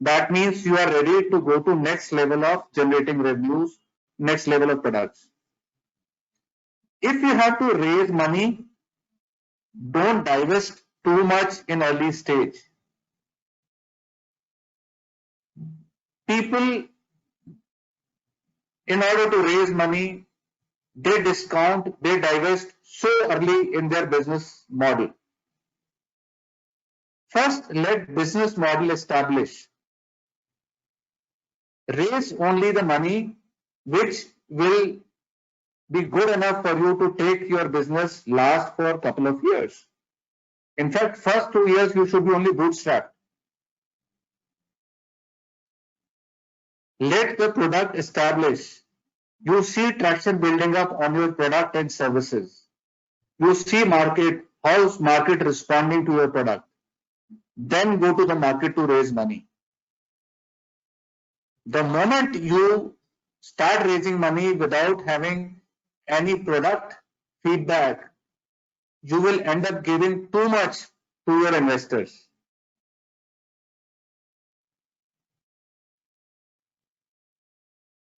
that means you are ready to go to next level of generating revenues, next level of products. If you have to raise money, don't divest too much in early stage. People, in order to raise money, they discount, they divest so early in their business model. First, let business model establish. Raise only the money which will be good enough for you to take your business last for a couple of years. In fact, first 2 years you should be only bootstrapped. Let the product establish. You see traction building up on your product and services. You see market, how's market responding to your product. Then go to the market to raise money. The moment you start raising money without having any product feedback, you will end up giving too much to your investors.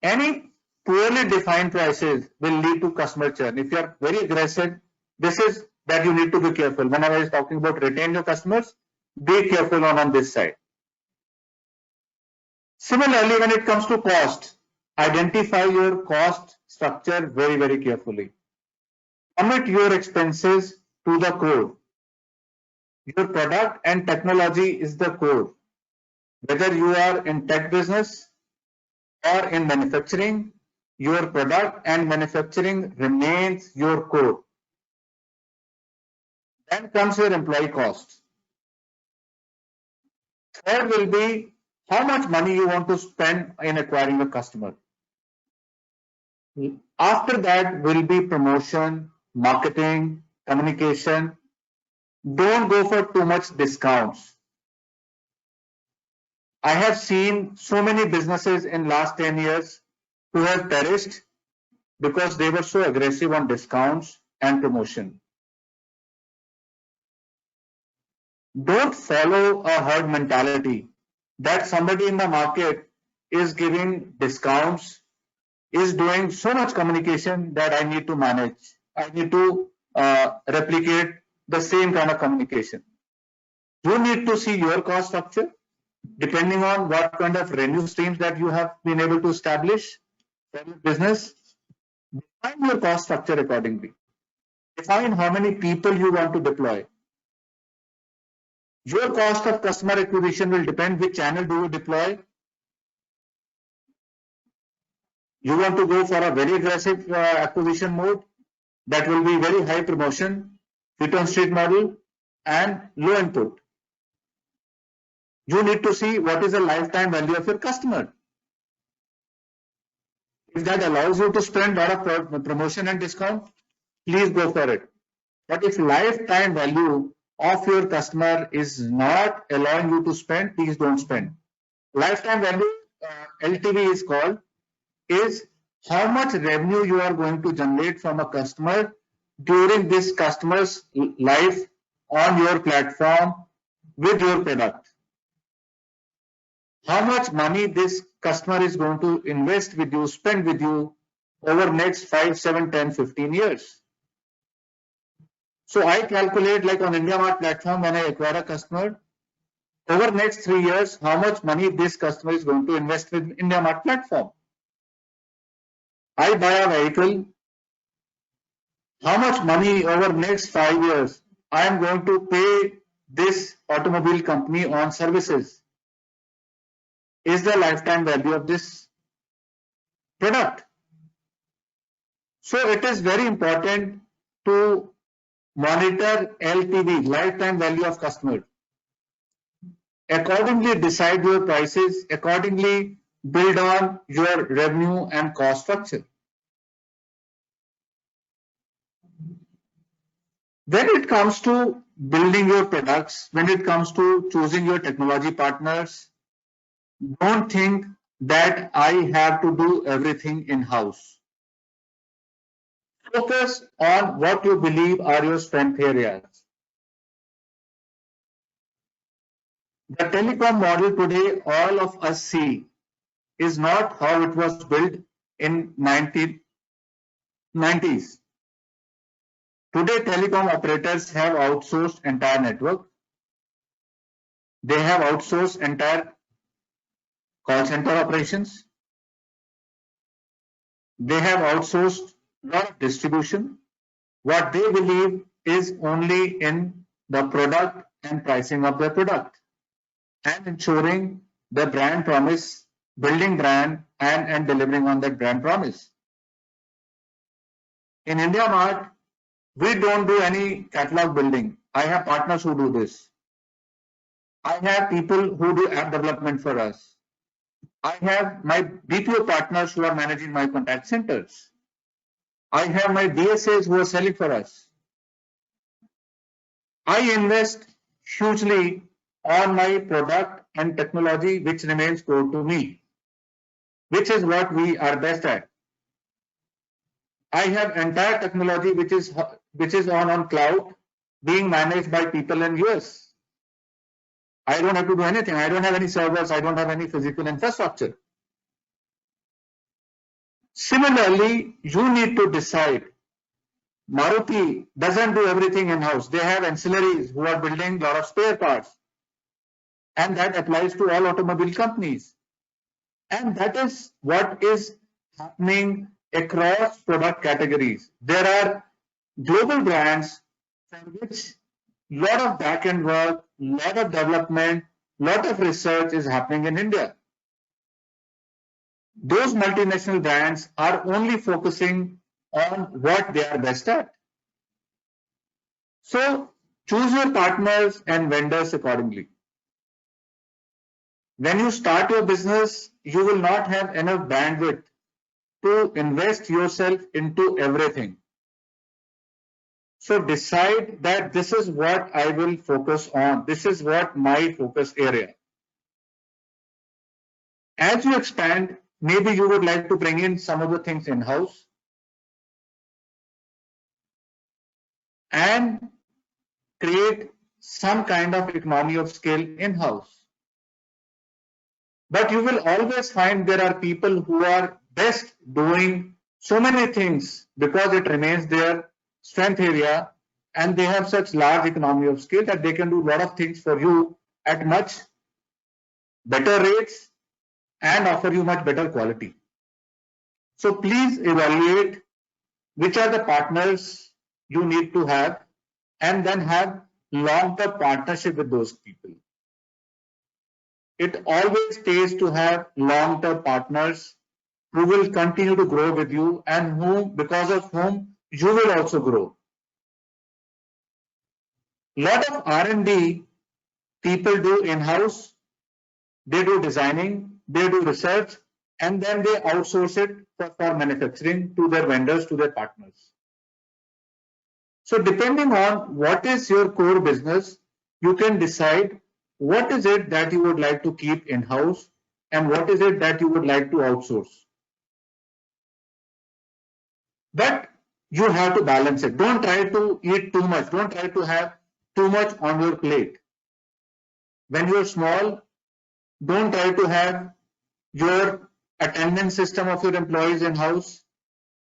Any poorly defined prices will lead to customer churn. If you are very aggressive, this is that you need to be careful. Whenever I was talking about retain your customers, be careful on this side. Similarly, when it comes to cost, identify your cost structure very, very carefully. Commit your expenses to the core. Your product and technology is the core. Whether you are in tech business or in manufacturing, your product and manufacturing remains your core. Then comes your employee cost. Third will be how much money you want to spend in acquiring a customer. After that will be promotion, marketing, communication. Don't go for too much discounts. I have seen so many businesses in last 10 years who have perished because they were so aggressive on discounts and promotion. Don't follow a herd mentality that somebody in the market is giving discounts, is doing so much communication that I need to manage. I need to replicate the same kind of communication. You need to see your cost structure depending on what kind of revenue streams that you have been able to establish for your business. Define your cost structure accordingly. Define how many people you want to deploy. Your cost of customer acquisition will depend which channel do you deploy. You want to go for a very aggressive acquisition mode that will be very high promotion, hit on street model and low input. You need to see what is the lifetime value of your customer. If that allows you to spend a lot of promotion and discount, please go for it. But if lifetime value of your customer is not allowing you to spend, please don't spend. Lifetime value, LTV is called, is how much revenue you are going to generate from a customer during this customer's life on your platform with your product. How much money this customer is going to invest with you, spend with you over next 5, 7, 10, 15 years. So I calculate, like on IndiaMart platform, when I acquire a customer, over next 3 years, how much money this customer is going to invest with IndiaMart platform. I buy a vehicle, how much money over next 5 years I am going to pay this automobile company on services is the lifetime value of this product. So it is very important to monitor LTV, lifetime value of customer. Accordingly decide your prices, accordingly build on your revenue and cost structure. When it comes to building your products, when it comes to choosing your technology partners, don't think that I have to do everything in-house. Focus on what you believe are your strength areas. The telecom model today all of us see is not how it was built in 1990s. Today, telecom operators have outsourced entire network. They have outsourced entire call center operations. They have outsourced a lot of distribution. What they believe is only in the product and pricing of the product and ensuring the brand promise, building brand and delivering on that brand promise. In IndiaMart, we don't do any catalog building. I have partners who do this. I have people who do app development for us. I have my BPO partners who are managing my contact centers. I have my DSAs who are selling for us. I invest hugely on my product and technology, which remains core to me, which is what we are best at. I have entire technology which is on cloud being managed by people in US. I don't have to do anything. I don't have any servers. I don't have any physical infrastructure. Similarly, you need to decide. Maruti doesn't do everything in-house. They have ancillaries who are building a lot of spare parts. And that applies to all automobile companies. And that is what is happening across product categories. There are global brands for which a lot of back-end work, a lot of development, lot of research is happening in India. Those multinational brands are only focusing on what they are best at. So choose your partners and vendors accordingly. When you start your business, you will not have enough bandwidth to invest yourself into everything. So decide that this is what I will focus on. This is what my focus area. As you expand, maybe you would like to bring in some of the things in-house and create some kind of economy of scale in-house. But you will always find there are people who are best doing so many things because it remains their strength area, and they have such large economy of scale that they can do a lot of things for you at much better rates and offer you much better quality. So please evaluate which are the partners you need to have and then have long-term partnership with those people. It always pays to have long-term partners who will continue to grow with you and whom, because of whom you will also grow. Lot of R&D people do in-house, they do designing, they do research, and then they outsource it for manufacturing to their vendors, to their partners. So depending on what is your core business, you can decide what is it that you would like to keep in-house and what is it that you would like to outsource. But you have to balance it. Don't try to eat too much. Don't try to have too much on your plate. When you're small, don't try to have your attendance system of your employees in-house,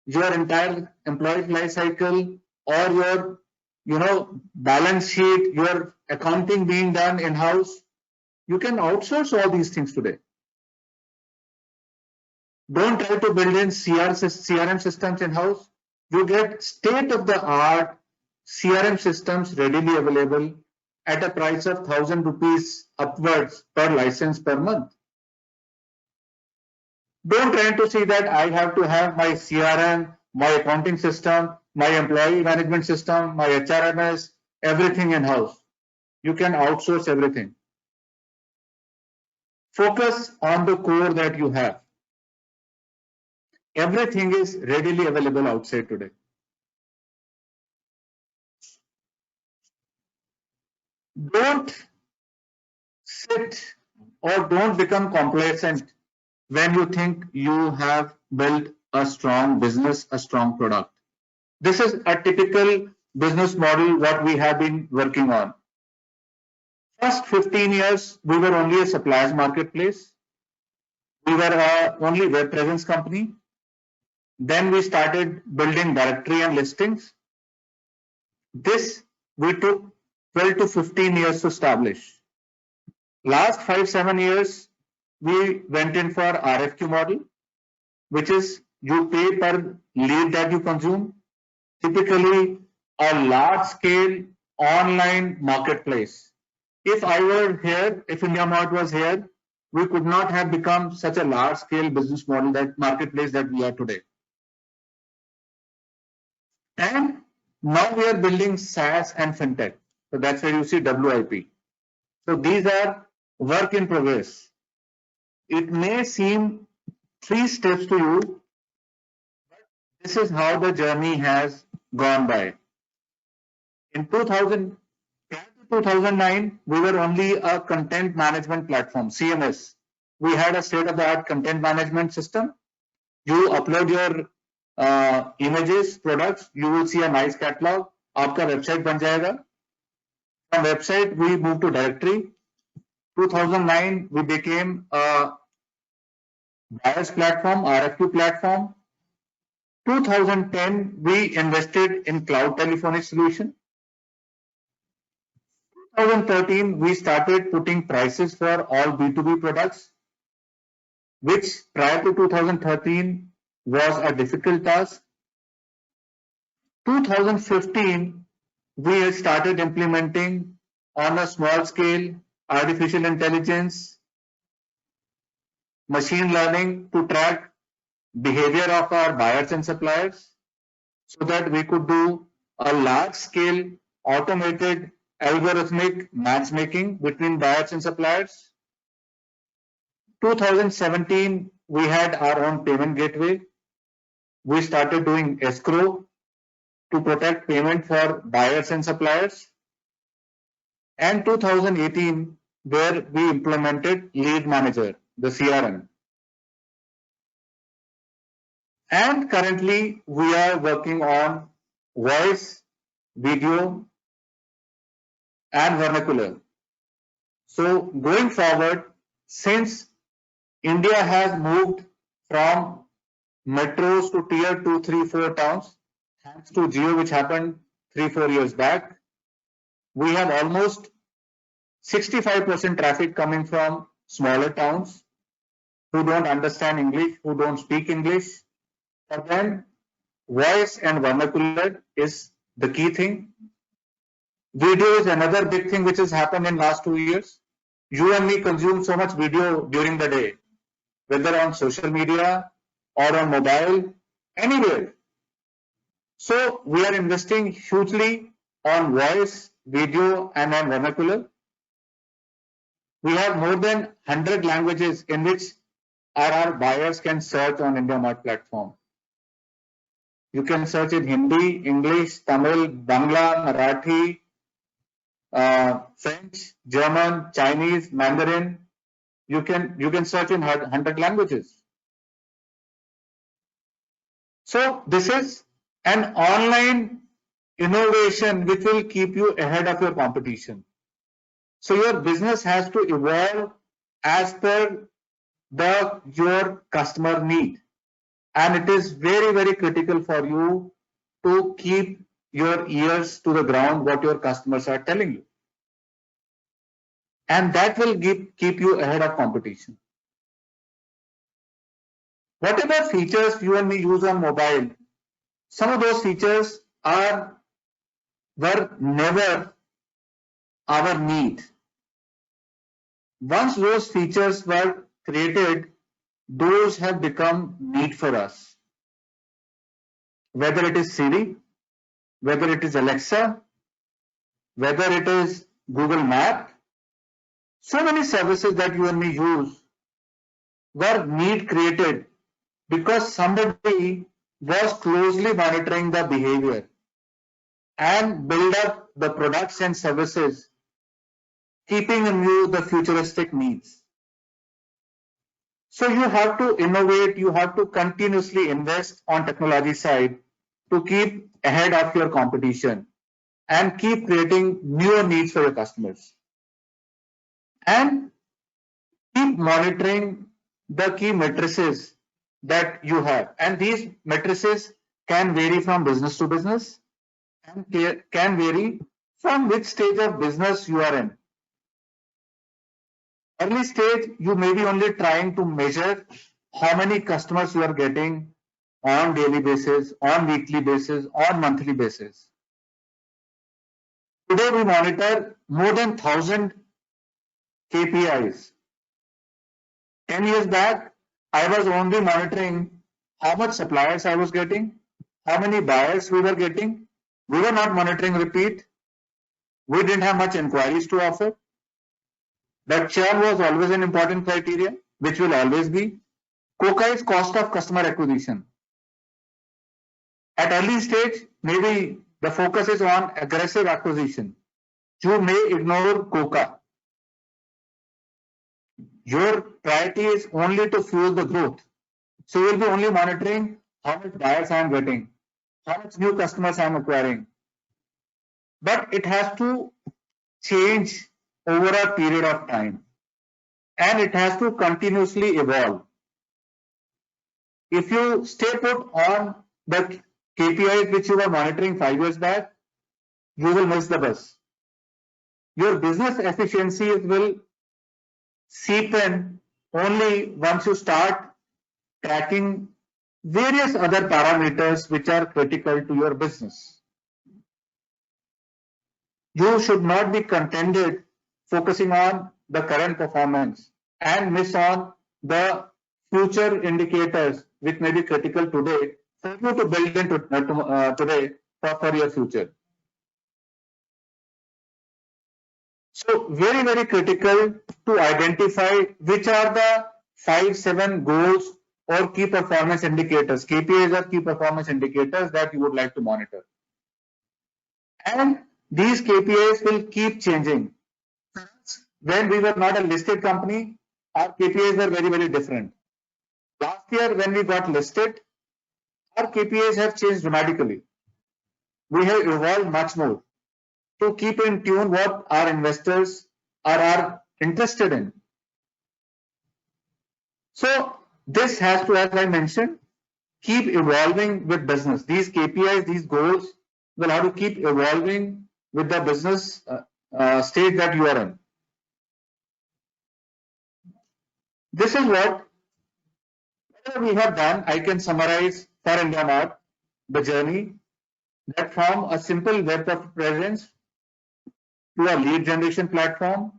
your entire employee life cycle, or your balance sheet, your accounting being done in-house. You can outsource all these things today. Don't try to build in CRM systems in-house. You get state-of-the-art CRM systems readily available at a price of 1,000 rupees upwards per license per month. Don't try to see that I have to have my CRM, my accounting system, my employee management system, my HRMS, everything in-house. You can outsource everything. Focus on the core that you have. Everything is readily available outside today. Don't sit or don't become complacent when you think you have built a strong business, a strong product. This is a typical business model what we have been working on. First 15 years, we were only a suppliers marketplace. We were only web presence company. Then we started building directory and listings. This we took 12 to 15 years to establish. Last 5-7 years, we went in for RFQ model, which is you pay per lead that you consume. Typically a large scale online marketplace. If I were here, if IndiaMart was here, we could not have become such a large scale business model, that marketplace that we are today. And now we are building SaaS and FinTech. So that's where you see WIP. So these are work in progress. It may seem 3 steps to you, but this is how the journey has gone by. In 2009, we were only a content management platform, CMS. We had a state-of-the-art content management system. You upload your images, products, you will see a nice catalog. आपका website बन जाएगा. From website, we moved to directory. 2009, we became a buyers platform, RFQ platform. 2010, we invested in cloud telephony solution. 2013, we started putting prices for all B2B products, which prior to 2013 was a difficult task. 2015, we started implementing on a small scale artificial intelligence, machine learning to track behavior of our buyers and suppliers so that we could do a large scale automated algorithmic matchmaking between buyers and suppliers. 2017, we had our own payment gateway. We started doing escrow to protect payment for buyers and suppliers. And 2018, where we implemented Lead Manager, the CRM. And currently, we are working on voice, video, and vernacular. So going forward, since India has moved from metros to tier 2, 3, 4 towns, thanks to Jio, which happened 3-4 years back, we have almost 65% traffic coming from smaller towns who don't understand English, who don't speak English. For them, voice and vernacular is the key thing. Video is another big thing which has happened in last 2 years. You and me consume so much video during the day, whether on social media or on mobile, anywhere. So we are investing hugely on voice, video, and on vernacular. We have more than 100 languages in which our buyers can search on IndiaMart platform. You can search in Hindi, English, Tamil, Bangla, Marathi, French, German, Chinese, Mandarin. You can search in 100 languages. So this is an online innovation which will keep you ahead of your competition. So your business has to evolve as per your customer need. And it is very, very critical for you to keep your ears to the ground what your customers are telling you. And that will keep you ahead of competition. Whatever features you and me use on mobile, some of those features were never our need. Once those features were created, those have become need for us. Whether it is Siri, whether it is Alexa, whether it is Google Map, so many services that you and me use were need created because somebody was closely monitoring the behavior and build up the products and services, keeping in view the futuristic needs. So you have to innovate, you have to continuously invest on technology side to keep ahead of your competition and keep creating newer needs for your customers. And keep monitoring the key matrices that you have. And these matrices can vary from business to business and can vary from which stage of business you are in. Early stage, you may be only trying to measure how many customers you are getting on daily basis, on weekly basis, on monthly basis. Today we monitor more than 1,000 KPIs. 10 years back, I was only monitoring how much suppliers I was getting, how many buyers we were getting. We were not monitoring repeat. We didn't have much inquiries to offer. But churn was always an important criteria, which will always be. COCA is cost of customer acquisition. At early stage, maybe the focus is on aggressive acquisition. You may ignore COCA. Your priority is only to fuel the growth. So you'll be only monitoring how much buyers I am getting, how much new customers I am acquiring. But it has to change over a period of time. And it has to continuously evolve. If you stay put on the KPIs which you were monitoring 5 years back, you will miss the bus. Your business efficiencies will seep in only once you start tracking various other parameters which are critical to your business. You should not be contented focusing on the current performance and miss on the future indicators which may be critical today for you to build into today for your future. So very, very critical to identify which are the 5-7 goals or key performance indicators. KPIs are key performance indicators that you would like to monitor. And these KPIs will keep changing. When we were not a listed company, our KPIs were very, very different. Last year, when we got listed, our KPIs have changed dramatically. We have evolved much more to keep in tune what our investors are interested in. So this has to, as I mentioned, keep evolving with business. These KPIs, these goals will have to keep evolving with the business state that you are in. This is what we have done. I can summarize for IndiaMart the journey that from a simple web presence to a lead generation platform,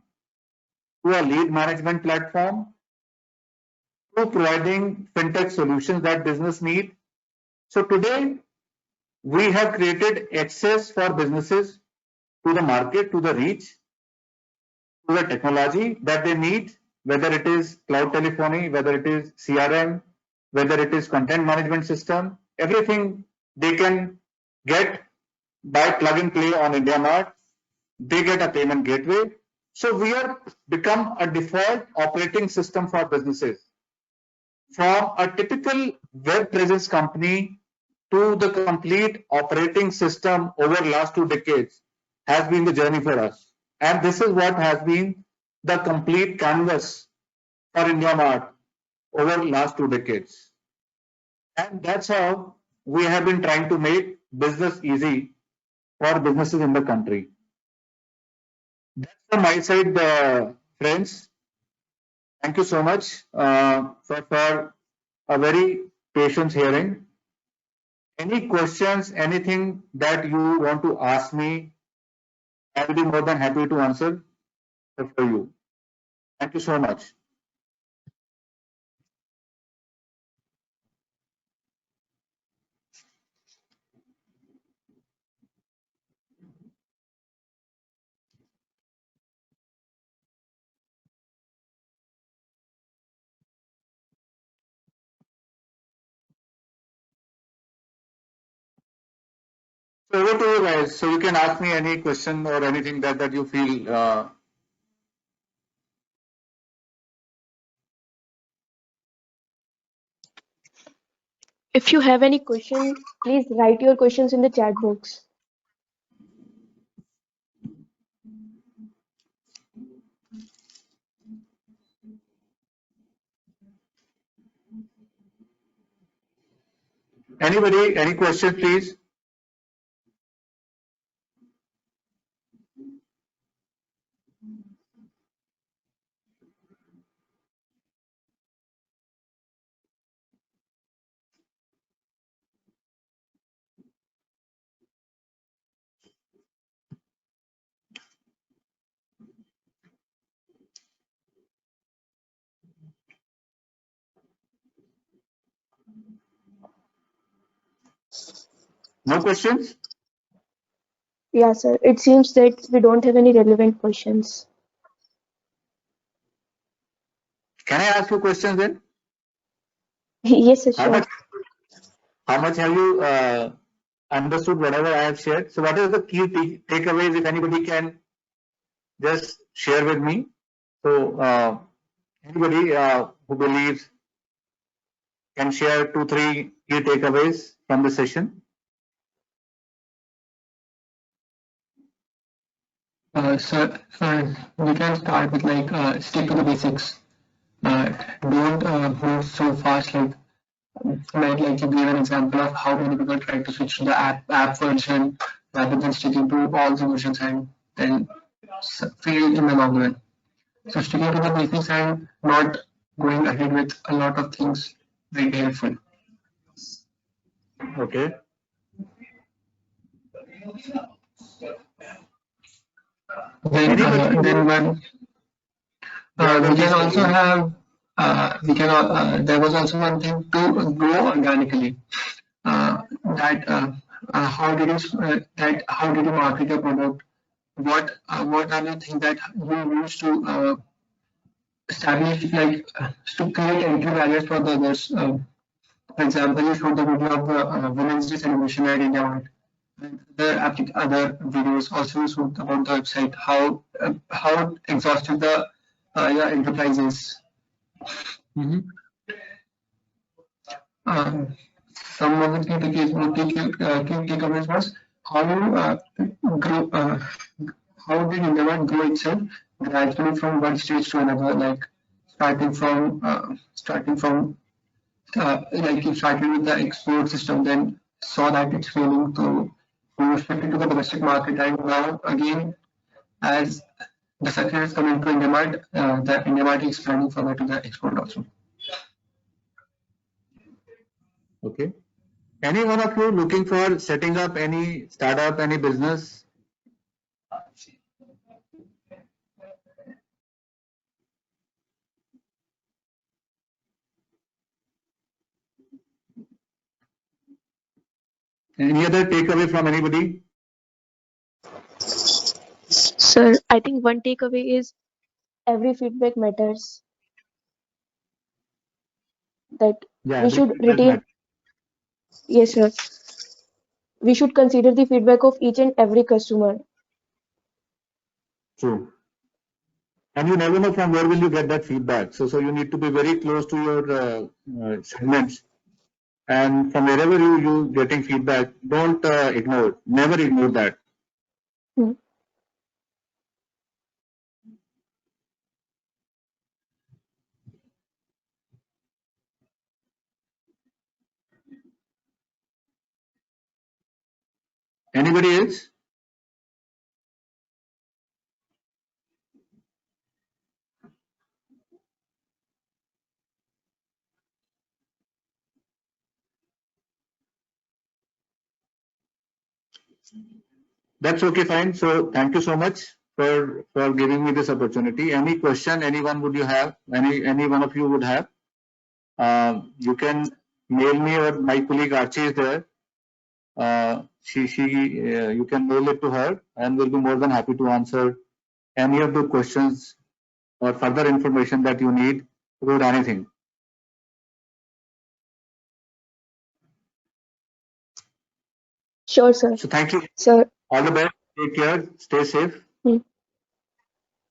to a lead management platform, to providing fintech solutions that business need. So today, we have created access for businesses to the market, to the reach, to the technology that they need, whether it is cloud telephony, whether it is CRM, whether it is content management system, everything they can get by plug and play on IndiaMart. They get a payment gateway. So we are become a default operating system for businesses. From a typical web presence company to the complete operating system over last 2 decades has been the journey for us. And this is what has been the complete canvas for IndiaMart over last 2 decades. And that's how we have been trying to make business easy for businesses in the country. That's from my side, friends. Thank you so much for a very patient hearing. Any questions, anything that you want to ask me, I will be more than happy to answer for you. Thank you so much. So over to you guys. So you can ask me any question or anything that you feel. If you have any question, please write your questions in the chat box. Anybody, any question, please? No questions? Yeah, sir. It seems that we don't have any relevant questions. Can I ask you questions then? Yes, sir, sure. How much have you understood whatever I have shared? So what is the key takeaways, if anybody can just share with me? So anybody who believes can share 2-3 key takeaways from the session? So we can start with like stick to the basics. Don't move so fast. Like you gave an example of how many people try to switch to the app version rather than sticking to all the versions and then fail in the long run. So sticking to the basics and not going ahead with a lot of things very helpful. Okay. Then We can also have, there was also one thing to grow organically. How did you market your product? What are the things that you use to establish, to create entry barriers for the others? For example, you showed the video of the Women's Day celebration at India Mart. And other videos also showed about the website, how exhaustive the your enterprise is. Some of the key takeaways was how how did India grow itself gradually from one stage to another, like starting from like you started with the export system, then saw that it's failing to shifted to the domestic market, and now again as the success is coming to IndiaMart, the IndiaMart is expanding further to the export also. Okay. Any one of you looking for setting up any startup, any business? Any other takeaway from anybody? Sir, I think one takeaway is every feedback matters. That Yeah, we should every feedback retain. matters. Yes, sir. We should consider the feedback of each and every customer. True. And you never know from where will you get that feedback. So you need to be very close to your segments. And from wherever you getting feedback, don't ignore. Never ignore that. Hmm. Anybody else? That's okay, fine. So thank you so much for giving me this opportunity. Any question anyone would you have? Any one of you would have? You can mail me, or my colleague Archie is there. You can mail it to her, and we'll be more than happy to answer any of the questions or further information that you need about anything. Sure, sir. So thank you. Sir. All the best. Take care. Stay safe.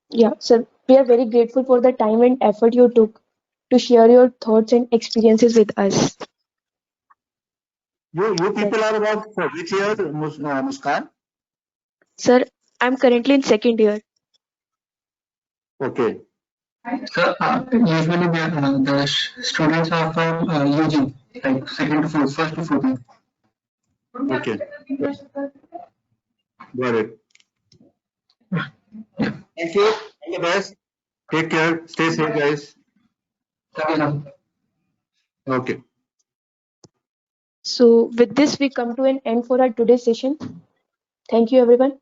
Yeah, sir. We are very grateful for the time and effort you took to share your thoughts and experiences with us. You people are about for which year, Muskan? Sir, I'm currently in second year. Okay. So usually the students are from UG, like second to fourth, first to fourth year. Okay. Got it. Yeah. Thank you. All the best. Take care. Stay safe, guys. Okay. So with this, we come to an end for our today's session. Thank you, everyone.